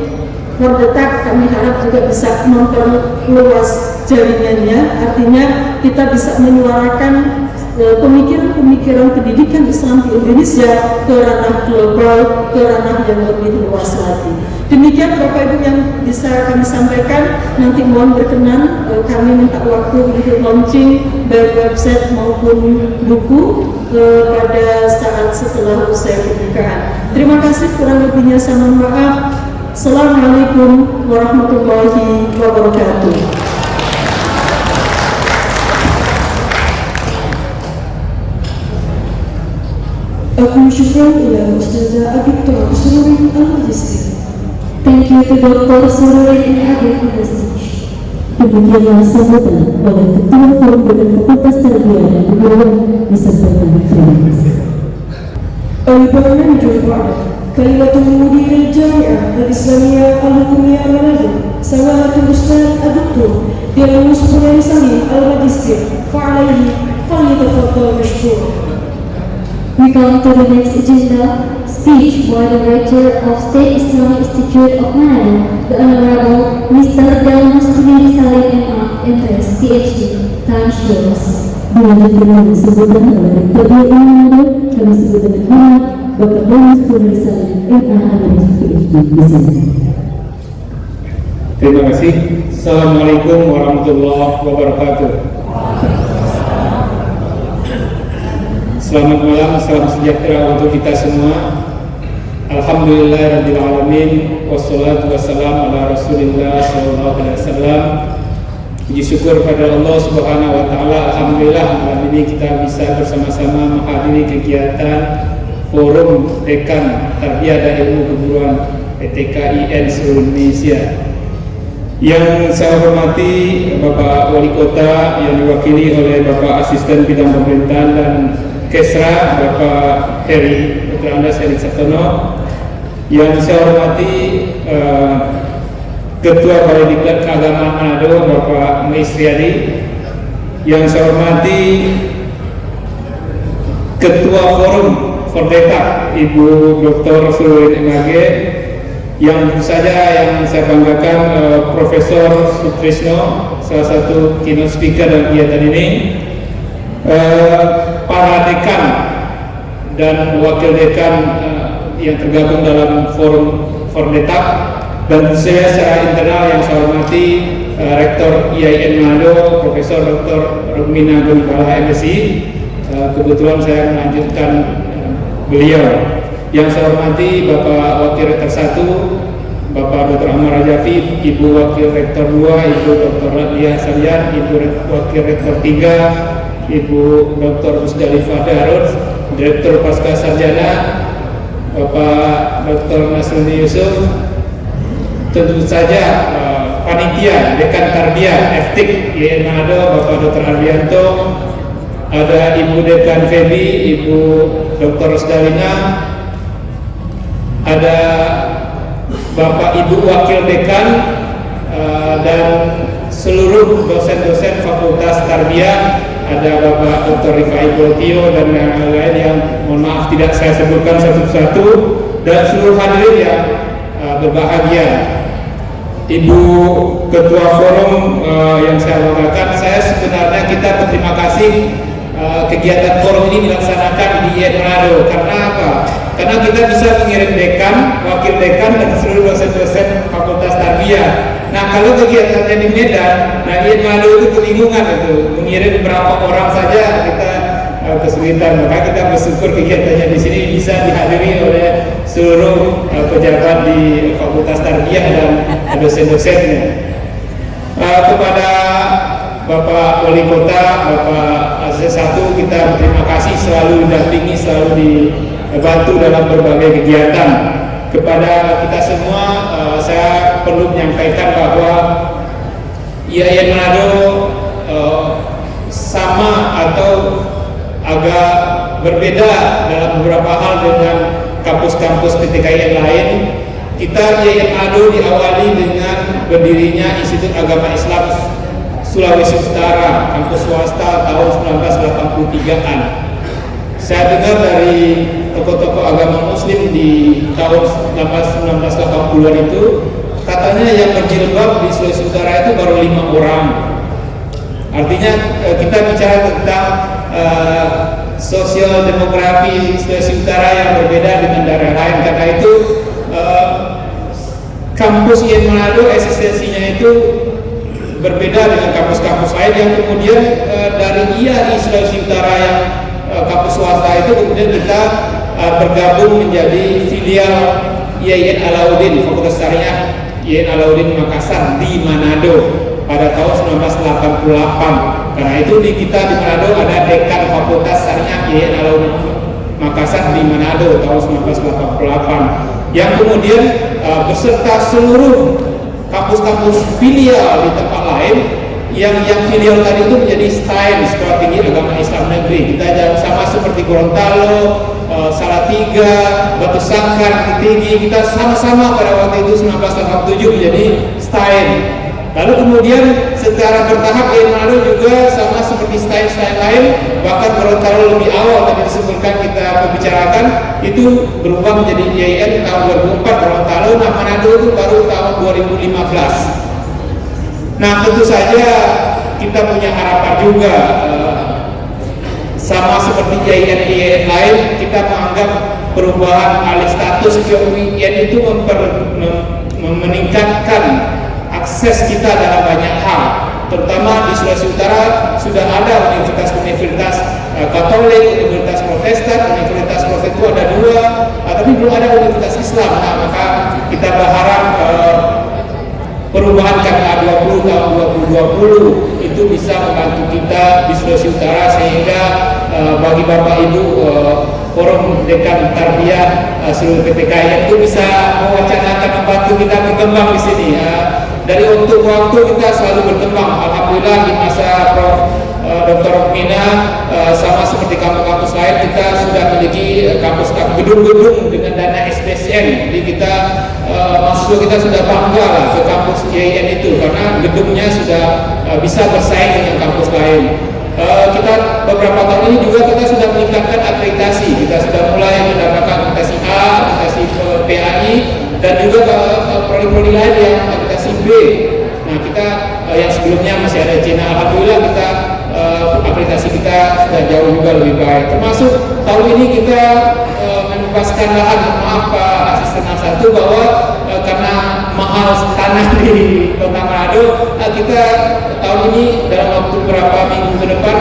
Fordetak kami harap juga bisa memperluas jaringannya, artinya kita bisa menyuarakan pemikiran-pemikiran pendidikan Islam di Indonesia ke ranah global, ke ranah yang lebih luas lagi. Demikian Bapak Ibu yang bisa kami sampaikan. Nanti mohon berkenan kami minta waktu untuk launching baik website maupun buku pada saat setelah usai pembukaan. Terima kasih, kurang lebihnya saya mohon maaf. Assalamualaikum warahmatullahi wabarakatuh. كل شكرا إلى الأستاذة الدكتورة سرور الماجستير. Thank you to Dr. Sururin Agri University. Demikianlah sambutan oleh Ketua Forum Dekan Fakultas Tarbiyah dan Kebudayaan disampaikan. Terima kasih. البرنامج الرابع كلمة مدير الجامعة الإسلامية الحكومية منادو سماحة الأستاذ الدكتور ديالوس بن سليم الماجستير فعليه فليتفضل مشكورا. We come to the next agenda, speech by the Rector of State Islamic Institute of Manado, the Honorable Mr. Delmus Budi Salim M.S. PhD. Time shows. Dilanjutkan sebutan oleh Rektor BIN Manado, kami sebut dengan hormat Bapak Delmus Budi Salim M.S. PhD di sini. Terima kasih. Assalamualaikum warahmatullahi wabarakatuh. Selamat malam, salam sejahtera untuk kita semua. Alhamdulillahirrabbilalamin. Wassalatu wassalamu ala rasulillah sallallahu alaihi wasallam. Puji syukur pada Allah subhanahu wa ta'ala. Alhamdulillah malam ini kita bisa bersama-sama menghadiri kegiatan Forum Dekan Tarbiyah dan Ilmu Keguruan PTKIN seluruh Indonesia. Yang saya hormati Bapak Wali Kota yang diwakili oleh Bapak Asisten Bidang Pemerintahan dan Kesra Bapak Heri Dr. Andes Erik Sartono. Yang saya hormati Ketua Balediklat Keagamaan Manado Bapak Muiz Riyadi. Yang saya hormati Ketua Forum Fordetak Ibu Dr. Sururin MAG. Yang tentu saja yang saya banggakan Profesor Sutrisno, salah satu keynote speaker dalam kegiatan ini, para dekan dan wakil dekan yang tergabung dalam forum Fordetak, dan tentu saja secara internal yang saya hormati Rektor IAIN Manado Profesor Dr. Rukmina Gunipala MSI. Kebetulan saya melanjutkan beliau. Yang saya hormati Bapak Wakil Rektor 1 Bapak Dr. Ahmad Rajafi, Ibu Wakil Rektor 2 Ibu Dr. Radliah Salian, Ibu Wakil Rektor 3 Ibu Dr. Musdalifah Darud, Direktur Pasca Sarjana Bapak Dr. Nasruddin Yusuf, tentu saja panitia Dekan Tarbiyah FTIK IAIN Manado Bapak Dr. Ardianto, ada Ibu Dekan Febi, Ibu Dr. Rosdalina, ada Bapak Ibu Wakil Dekan dan seluruh dosen-dosen Fakultas Tarbiyah, ada Bapak Dr. Rifai Boltio dan yang lain yang mohon maaf tidak saya sebutkan satu-satu, dan seluruh hadirin yang berbahagia. Ibu Ketua Forum yang saya banggakan, saya sebenarnya kita berterima kasih kegiatan forum ini dilaksanakan di IAIN Manado. Karena apa? Karena kita bisa mengirim dekan, wakil dekan, dan seluruh dosen-dosen Fakultas Tarbiyah. Nah, kalau kegiatannya di Medan, nah IAIN Manado itu kebingungan itu mengirim berapa orang saja, kita kesulitan. Maka kita bersyukur kegiatannya di sini bisa dihadiri oleh seluruh pejabat di Fakultas Tarbiyah dan dosen-dosennya. Kepada Bapak Wali Kota, Bapak AZ1, kita berterima kasih selalu didampingi, selalu dibantu dalam berbagai kegiatan. Kepada kita semua, saya perlu menyampaikan bahwa IAIN Manado sama atau agak berbeda dalam beberapa hal dengan kampus-kampus PTKIN lain. Kita IAIN Manado diawali dengan berdirinya Institut Agama Islam Sulawesi Utara, kampus swasta tahun 1983-an. Saya dengar dari tokoh-tokoh agama muslim di tahun 1980-an itu, katanya yang berjilbab di Sulawesi Utara itu baru 5 orang. Artinya kita bicara tentang sosial demografi Sulawesi Utara yang berbeda dengan daerah lain. Karena itu kampus IAIN Manado eksistensinya itu berbeda dengan kampus-kampus lain yang kemudian dari IAI Sulawesi Utara yang kampus swasta itu kemudian kita bergabung menjadi filial IAIN Alauddin Fakultas Syariah IAIN Alauddin Makassar di Manado pada tahun 1988. Karena itu di kita di Manado ada Dekan Fakultas Syariah IAIN Alauddin Makassar di Manado tahun 1988, yang kemudian beserta seluruh kampus-kampus filial di tempat lain, yang filial tadi itu menjadi STAIN, Sekolah Tinggi Agama Islam Negeri. Kita sama seperti Gorontalo, Salatiga, Batu Sangkar, Tinggi, kita sama-sama pada waktu itu 1987 menjadi STAIN. Lalu kemudian secara bertahap Manado juga sama seperti STAIN lain, bahkan Gorontalo lebih awal tadi disebutkan kita membicarakan itu berubah menjadi IAIN tahun 2004 Gorontalo. Nah, Manado itu baru tahun 2015. Nah, tentu saja kita punya harapan juga, sama seperti IAIN lain, kita menganggap perubahan alih status ke UIN itu meningkatkan akses kita dalam banyak hal. Terutama di Sulawesi Utara sudah ada universitas-universitas Katolik, universitas Protestan. Universitas Protestan itu ada 2, tapi belum ada universitas Islam. Nah, maka kita berharap perubahan KPA 20 tahun 2020 itu bisa membantu kita di Sulawesi Utara, sehingga bagi Bapak Ibu Forum Dekan Tarbiyah seluruh PTKI itu bisa mewacanakan, membantu kita berkembang di sini. Dari waktu ke waktu kita selalu berkembang. Alhamdulillah di masa Prof. Dr. Mina, sama seperti kampus-kampus lain, kita sudah memiliki gedung-gedung dengan dana SDSN. Jadi kita mahasiswa kita sudah bangga lah ke kampus IAIN itu, karena gedungnya sudah bisa bersaing dengan kampus lain. Kita beberapa tahun ini juga kita sudah meningkatkan akreditasi. Kita sudah mulai mendapatkan akreditasi A, akreditasi PAI, dan juga prodi-prodi lain yang akreditasi B. Nah, kita yang sebelumnya masih ada Cina, alhamdulillah kita akreditasi kita sudah jauh juga lebih baik. Termasuk tahun ini kita membebaskan lahan, maaf Pak Asisten 1, bahwa karena mahal tanah di Kota Manado, kita tahun ini dalam waktu beberapa minggu ke depan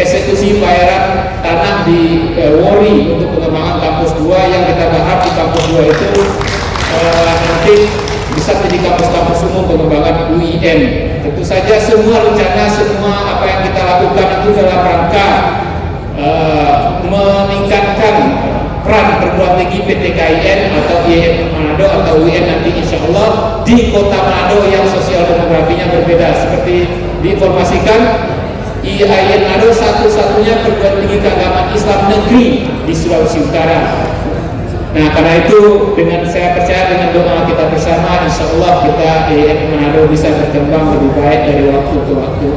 eksekusi bayaran tanah di Wori untuk pengembangan kampus 2, yang kita berharap di kampus 2 itu nanti bisa menjadi kampus-kampus umum pengembangan UIN. Tentu saja semua rencana, semua apa yang kita lakukan itu dalam rangka meningkatkan peran perguruan tinggi PTKIN atau IAIN Manado atau UIN nanti insya Allah di Kota Manado yang sosial demografinya berbeda. Seperti diinformasikan, IAIN Manado satu-satunya perguruan tinggi keagamaan Islam negeri di Sulawesi Utara. Nah, karena itu dengan saya percaya dengan doa kita bersama, insya Allah kita IAIN Manado bisa berkembang lebih baik dari waktu ke waktu.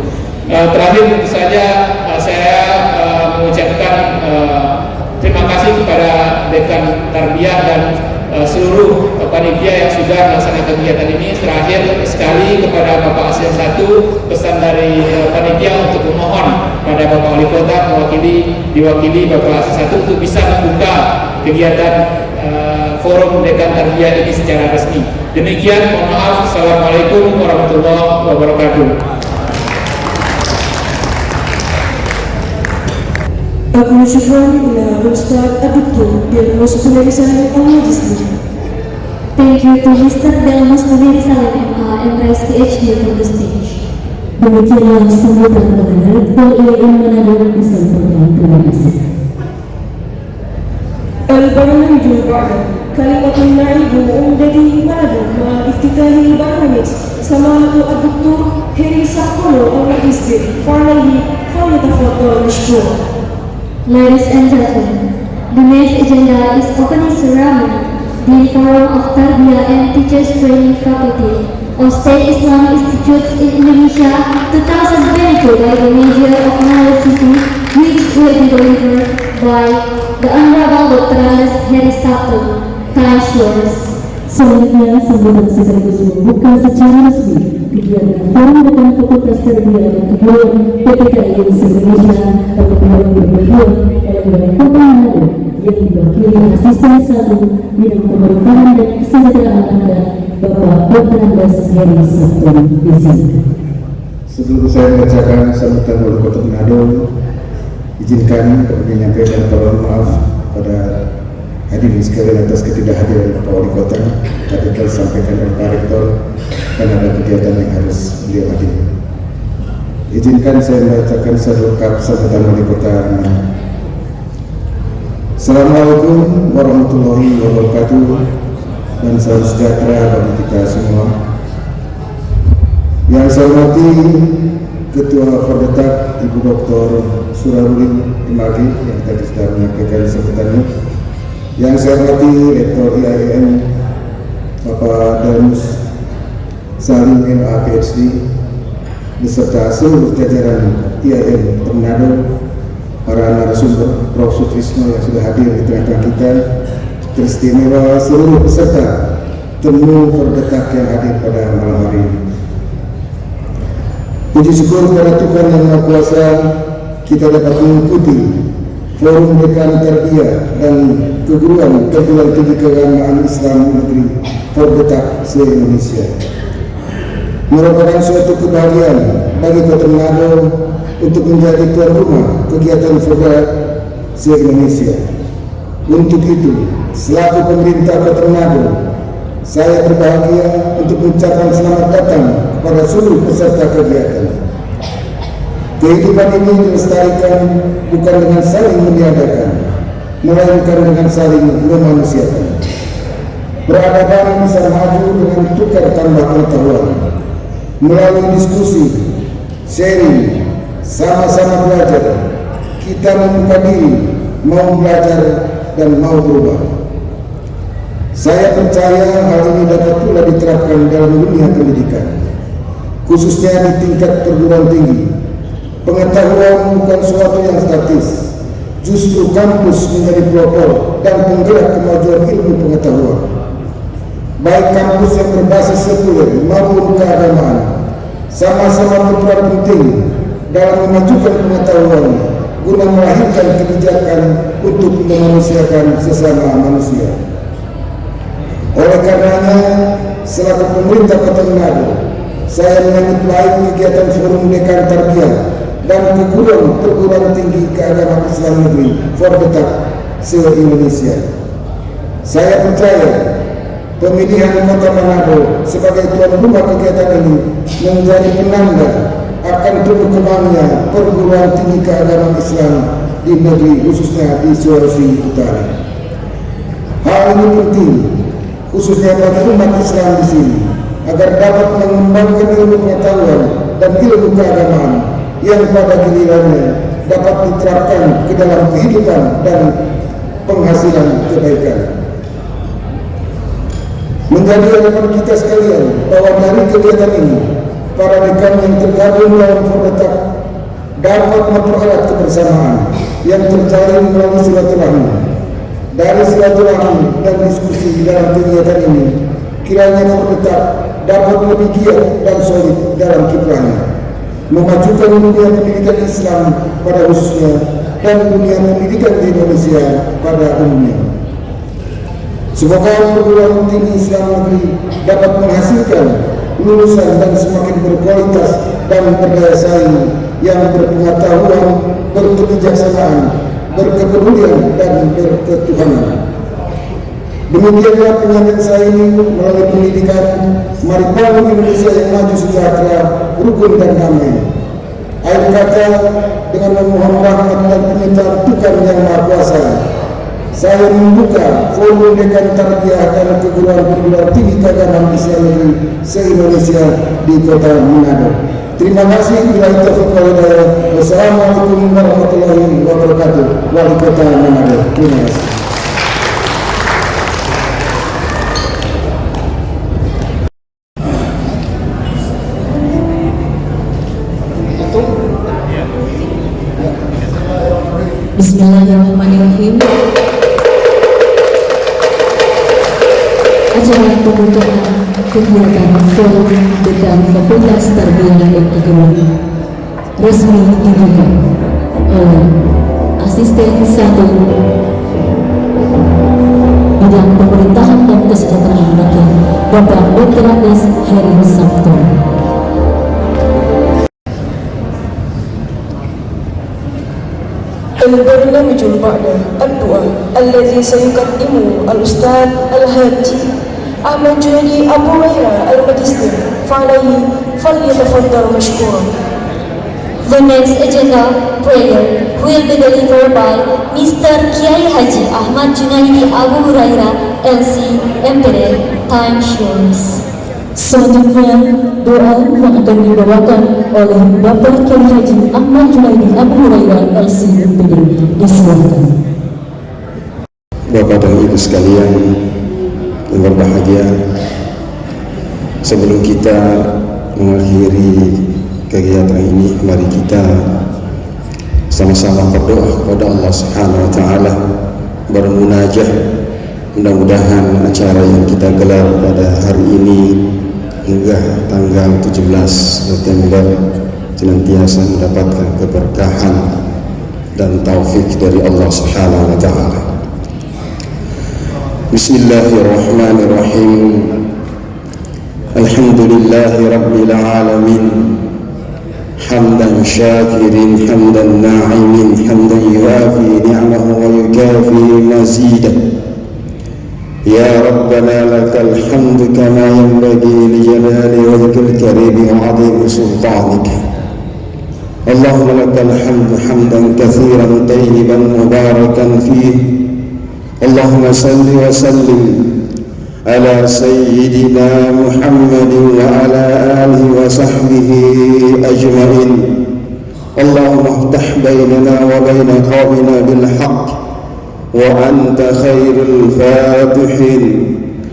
Terakhir tentu saja saya mengucapkan terima kasih kepada Dekan Tarbiyah dan seluruh panitia yang sudah melaksanakan kegiatan ini. Terakhir sekali kepada Bapak Asisten 1, pesan dari panitia untuk memohon pada Bapak Wali Kota diwakili Bapak Asisten 1 untuk bisa membuka kegiatan Forum Dekan Tarbiyah ini secara resmi. Demikian, mohon maaf. Assalamualaikum warahmatullahi wabarakatuh. أكون شكرا إلى الأستاذ الدكتور ديلموس بنيري سالم الماجستير. Thank you to Mr. Delmos Berneri Salim, MRS PhD from the stage. Demikianlah sambutan kepada Rektor IAIN Manado disampaikan. Terima kasih. البرنامج الرابع كلمة نعيب عمدة منادو مع افتتاح البرنامج سماحة الدكتور هيري ساكولو الماجستير فليتفضل مشكورا. Ladies and gentlemen, the next agenda is opening ceremony. The Forum of Tarbiyah and Teachers Training Faculty of State Islamic Institutes in Indonesia 2022 by the Mayor of Manado City, which will be delivered by the Honorable Dr. Heri Sabto. Time yours. Selanjutnya, sambutan sekaligus membuka secara resmi kegiatan Forum Dekan Fakultas Tarbiyah dan Kebudayaan PTKIN se-Indonesia pada 2022 oleh Kota Manado yang diwakili Asisten 1 Bidang Pemerintahan dan Kesejahteraan Anak Bapak Dr. Heri Sabto. Sebelum saya membacakan sambutan Wali Kota Manado, izinkan menyampaikan permohonan maaf pada hadirin sekalian atas ketidakhadiran Bapak Wali Kota. Tadi telah disampaikan oleh Pak Rektor karena ada kegiatan yang harus beliau hadiri. Izinkan saya membacakan selengkap sambutan Wali Kota Assalamualaikum warahmatullahi wabarakatuh dan salam sejahtera bagi kita semua. Yang saya hormati Ketua Fordetak Ibu Dr. Surarudin Imagi yang tadi sudah menyampaikan sambutannya. Yang saya hormati Rektor IAIN Bapak Darmus Salim MA PhD beserta seluruh jajaran IAIN Manado, para narasumber, Prof. Sutrisno yang sudah hadir di tengah-tengah kita, teristimewa seluruh peserta temu Fordetak yang hadir pada malam hari ini. Puji syukur kepada Tuhan Yang Maha Kuasa, kita dapat mengikuti Forum Dekan Tarbiyah dan Keguruan Perguruan Tinggi Keagamaan Islam Negeri Fordetak se-Indonesia. Merupakan suatu kebahagiaan bagi Kota Manado untuk menjadi tuan rumah kegiatan Fordetak se-Indonesia. Untuk itu, selaku pemerintah Kota Manado, saya berbahagia untuk mengucapkan selamat datang kepada seluruh peserta kegiatan. Kehidupan ini dilestarikan bukan dengan saling meniadakan, melainkan dengan saling memanusiakan. Peradaban bisa maju dengan tukar tambah pengetahuan, melalui diskusi, sharing, sama-sama belajar. Kita membuka diri, mau belajar dan mau berubah. Saya percaya hal ini dapat pula diterapkan dalam dunia pendidikan, khususnya di tingkat perguruan tinggi. Pengetahuan bukan suatu yang statis, justru kampus menjadi pelopor dan penggerak kemajuan ilmu pengetahuan. Baik kampus yang berbasis sekuler maupun keagamaan, sama-sama berperan penting dalam memajukan pengetahuan guna melahirkan kebijakan untuk memanusiakan sesama manusia. Oleh karenanya, selaku pemerintah Kota Manado, saya menyambut baik kegiatan Forum Dekan Tarbiyah dan Keguruan Perguruan Tinggi Keagamaan Islam Negeri Fordetak se-Indonesia. Saya percaya pemilihan Kota Manado sebagai tuan rumah kegiatan ini menjadi penanda akan tumbuh kembangnya perguruan tinggi keagamaan Islam di negeri, khususnya di Sulawesi Utara. Hal ini penting khususnya bagi umat Islam di sini, agar dapat mengembangkan ilmu pengetahuan dan ilmu keagamaan yang pada gilirannya dapat diterapkan ke dalam kehidupan dan penghasilan kebaikan. Menjadi harapan kita sekalian bahwa dari kegiatan ini, para dekan yang tergabung dalam Fordetak dapat mempererat kebersamaan yang terjalin melalui silaturahmi. Dari silaturahmi dan diskusi dalam kegiatan ini, kiranya Fordetak dapat lebih giat dan solid dalam kiprahnya, memajukan dunia pendidikan Islam pada khususnya dan dunia pendidikan di Indonesia pada umumnya. Semoga perguruan tinggi Islam negeri dapat menghasilkan lulusan dan semakin berkualitas dan berdaya saing yang berpengetahuan, berkebijaksanaan, berkepedulian dan berketuhanan. Demikianlah penyampaian saya ini melalui pendidikan. Mari bangun Indonesia yang maju, sejahtera, rukun dan damai. Akhir kata, dengan memohon rahmat dan permintaan Tuhan Yang Maha Kuasa, saya membuka Forum Dekan Tarbiyah dan Keguruan Perguruan Tinggi Keagamaan Islam Negeri se-Indonesia di Kota Manado. Terima kasih. Bila taufiq wal hidayah. Wassalamualaikum warahmatullahi wabarakatuh. Wali Kota Manado. Terima kasih. Bismillahirrahmanirrahim. Acara pembukaan kegiatan Forum Dekan Fakultas Tarbiyah dan Keguruan resmi dibuka oleh Asisten 1 Bidang Pemerintahan dan Kesejahteraan Rakyat, Bapak Dr. Andes Heri Sabto. البرنامج بعد الدعاء الذي سيقدمه الأستاذ الهادي أحمد جهني أبو هريرة الماجستير فعليه فليتفضل مشكورا. The next agenda prayer will be delivered by Mr. Kiai Haji Ahmad Junaidi Abu Hurairah, LC, MPD. Time shows. Selanjutnya, doa yang akan dibawakan oleh Bapak Kiai Haji Ahmad Junaidi Abu Hurairah, LC, MPD. Disilakan. Bapak dan Ibu sekalian yang berbahagia, sebelum kita mengakhiri kegiatan ini, mari kita sama-sama berdoa kepada Allah Subhanahu wa taala, bermunajah. Mudah-mudahan acara yang kita gelar pada hari ini hingga tanggal 17 September senantiasa mendapatkan keberkahan dan taufik dari Allah Subhanahu wa taala. Bismillahirrahmanirrahim. Alhamdulillahi rabbil alamin. Hamdan syakirin, hamdan na'imin, hamdan yuafi ni'amahu wa yukafi mazidah. Ya Rabbana lakal hamdu kama yanbaghi li jalali wajhikal karim wa 'azimi sultanik. Allahumma lakal hamdu hamdan katsiran tayyiban mubarakan fihi. Allahumma salli wa sallim ala sayyidina Muhammadin wa ala alihi wa sahbihi ajma'in. Allahumma iftah bainana wa baina qawmina bil haqq wa anta khairul fatihin.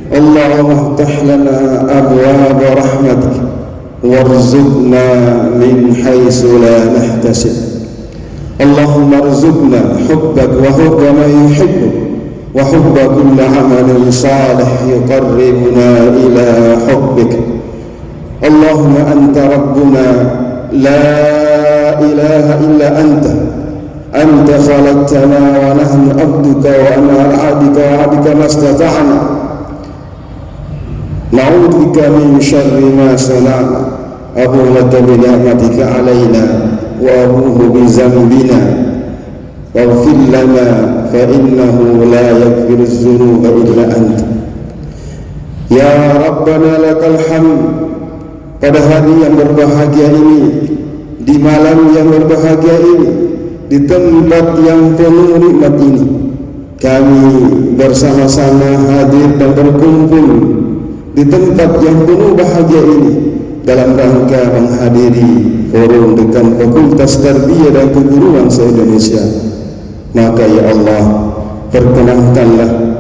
Allahumma iftah lana abwaab rahmatik warzuqna min haitsu la nahtasib. Allahumma arzuqna hubbak wa hubba man yuhibbuk wa hubba kulli amalin salih yuqarribuna ila hubbik. Allahumma anta rabbuna la ilaha illa anta khalaqtana wa nahnu abduka wa ana abduka wa abduka mastata'na na'udhu bika min syarri ma sana'na abu laka bi ni'matika alayna wa abuhu bi zambina waghfir lana fa innahu la yaghfiru dzunuba illa anta. Ya Rabbana lakal hamd. Pada hari yang berbahagia ini, di malam yang berbahagia ini, di tempat yang penuh nikmat ini, kami bersama-sama hadir dan berkumpul di tempat yang penuh bahagia ini dalam rangka menghadiri forum dekan Fakultas Tarbiyah dan Keguruan se-Indonesia. Maka ya Allah, perkenankanlah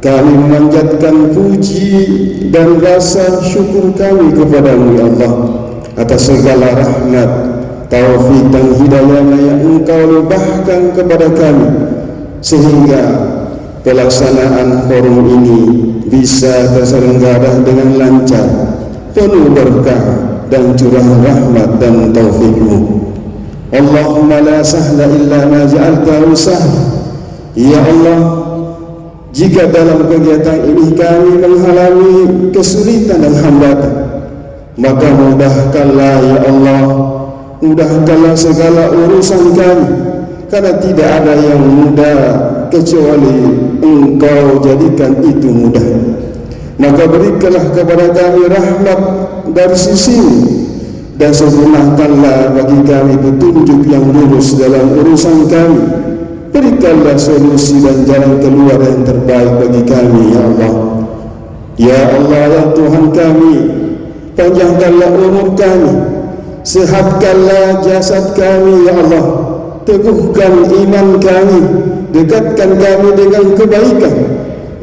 kami memanjatkan puji dan rasa syukur kami kepadamu ya Allah atas segala rahmat, taufik dan hidayah yang Engkau limpahkan kepada kami, sehingga pelaksanaan forum ini bisa terselenggara dengan lancar, penuh berkah dan curahan rahmat dan taufik-Mu. Allahumma la sahla illa ma ja'altahu sahla. Ya Allah, jika dalam kegiatan ini kami mengalami kesulitan dan hambatan, maka mudahkanlah ya Allah, mudahkanlah segala urusan kami, karena tidak ada yang mudah kecuali Engkau jadikan itu mudah. Maka berikanlah kepada kami rahmat dari sisi-Mu, dan sempurnakanlah bagi kami petunjuk yang lurus dalam urusan kami. Berikanlah solusi dan jalan keluar yang terbaik bagi kami ya Allah. Ya Allah ya Tuhan kami, panjangkanlah umur kami, sehatkanlah jasad kami ya Allah, teguhkan iman kami, dekatkan kami dengan kebaikan,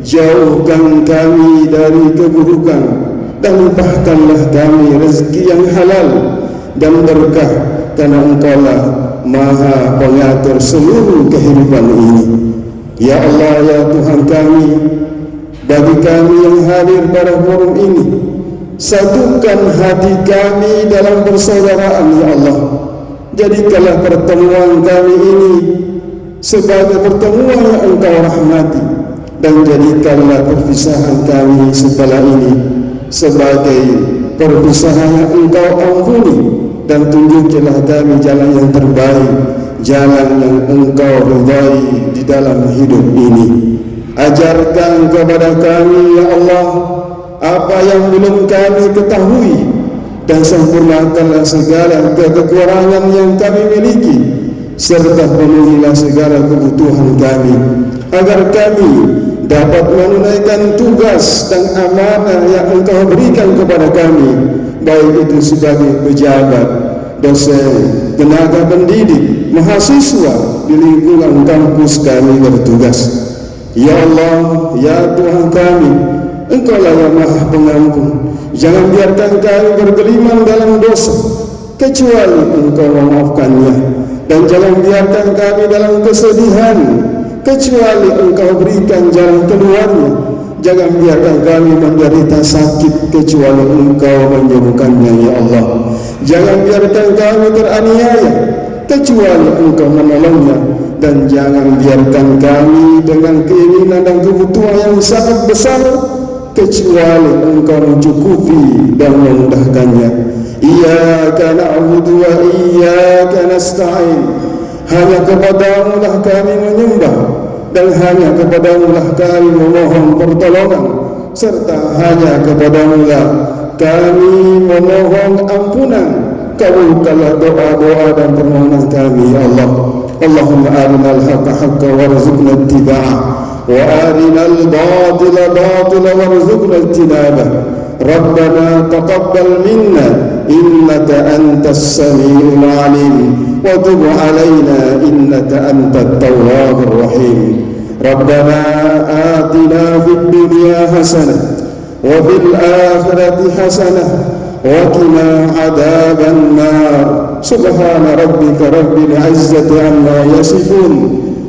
jauhkan kami dari keburukan, dan limpahkanlah kami rezeki yang halal dan berkah, karena Engkaulah Maha Pengatur seluruh kehidupan ini. Ya Allah ya Tuhan kami, bagi kami yang hadir pada forum ini, satukan hati kami dalam persaudaraan ya Allah. Jadikanlah pertemuan kami ini sebagai pertemuan yang Engkau rahmati, dan jadikanlah perpisahan kami setelah ini sebagai perpisahan yang Engkau ampuni, dan tunjukilah kami jalan yang terbaik, jalan yang Engkau ridai di dalam hidup ini. Ajarkan kepada kami ya Allah apa yang belum kami ketahui, dan sempurnakanlah segala kekurangan yang kami miliki, serta penuhilah segala kebutuhan kami, agar kami dapat menunaikan tugas dan amanah yang Engkau berikan kepada kami, baik itu sebagai pejabat, dosen, tenaga pendidik, mahasiswa di lingkungan kampus kami bertugas. Ya Allah, ya Tuhan kami, Engkaulah yang Maha Pengampun. Jangan biarkan kami bergelimang dalam dosa, kecuali Engkau memaafkannya, dan jangan biarkan kami dalam kesedihan, kecuali Engkau berikan jalan keluarnya. Jangan biarkan kami menderita sakit, kecuali Engkau menyembuhkannya, ya Allah. Jangan biarkan kami teraniaya, kecuali Engkau menolongnya. Dan jangan biarkan kami dengan keinginan dan kebutuhan yang sangat besar, kecuali Engkau mencukupi dan memudahkannya. Iyyaka na'budu wa iyyaka nasta'in. Hanya kepadamu lah kami menyembah, dan hanya kepadamu lah kami memohon pertolongan, serta hanya kepadamu lah kami memohon ampunan. Kabulkanlah doa-doa dan permohonan kami, ya Allah. Allahumma arinal haqqa haqqa warzuqna ittiba'ah, wa arinal batila batila warzuqna ijtinabah. Rabbana taqabbal minna innaka antas samiul alim, wa tub alaina innaka antat tawwabur rahim. Rabbana atina fid dunya hasanah wa fil akhirati hasanah wa qina adzaban nar. Subhana rabbika rabbil izzati amma yasifun,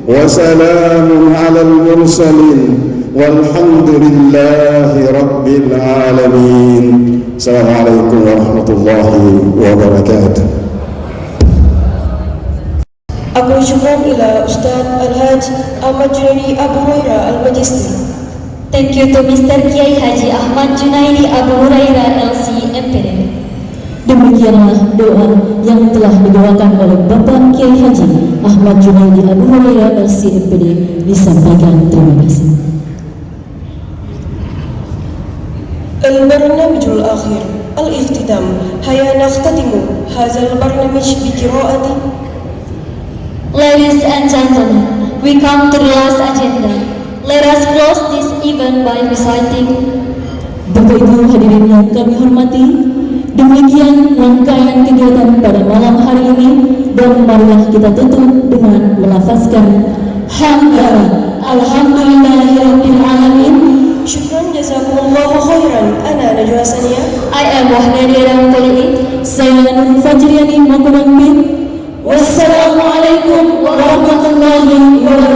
wa salamun alal mursalin, walhamdulillahi rabbil alamin. Assalamualaikum warahmatullahi wabarakatuh. Aku syukran ila Ustaz Al-Haj Ahmad Junaidi Abu Hurairah Al-Magister. Thank you to Mr. Kiai Haji Ahmad Junaidi Abu Hurairah LC MPD. Demikianlah doa yang telah didoakan oleh Bapak Kiai Haji Ahmad Junaidi Abu Hurairah LC MPD disampaikan. Terima kasih. البرنامج الأخير الاختتام. هيا نختتم هذا البرنامج بقراءة. Ladies and gentlemen, we come to the last agenda. Let us close this event by reciting. Bapak Ibu hadirin yang kami hormati, demikian rangkaian kegiatan pada malam hari ini, dan marilah kita tutup dengan melafazkan hamdalillah alhamdulillahirabbil alamin. Syukran jazakumullahu khairan. Ana Najwa Sania. I am Wahdani Ramkoli. Saya Nur Fajriani Makunambit. Wassalamualaikum warahmatullahi wabarakatuh.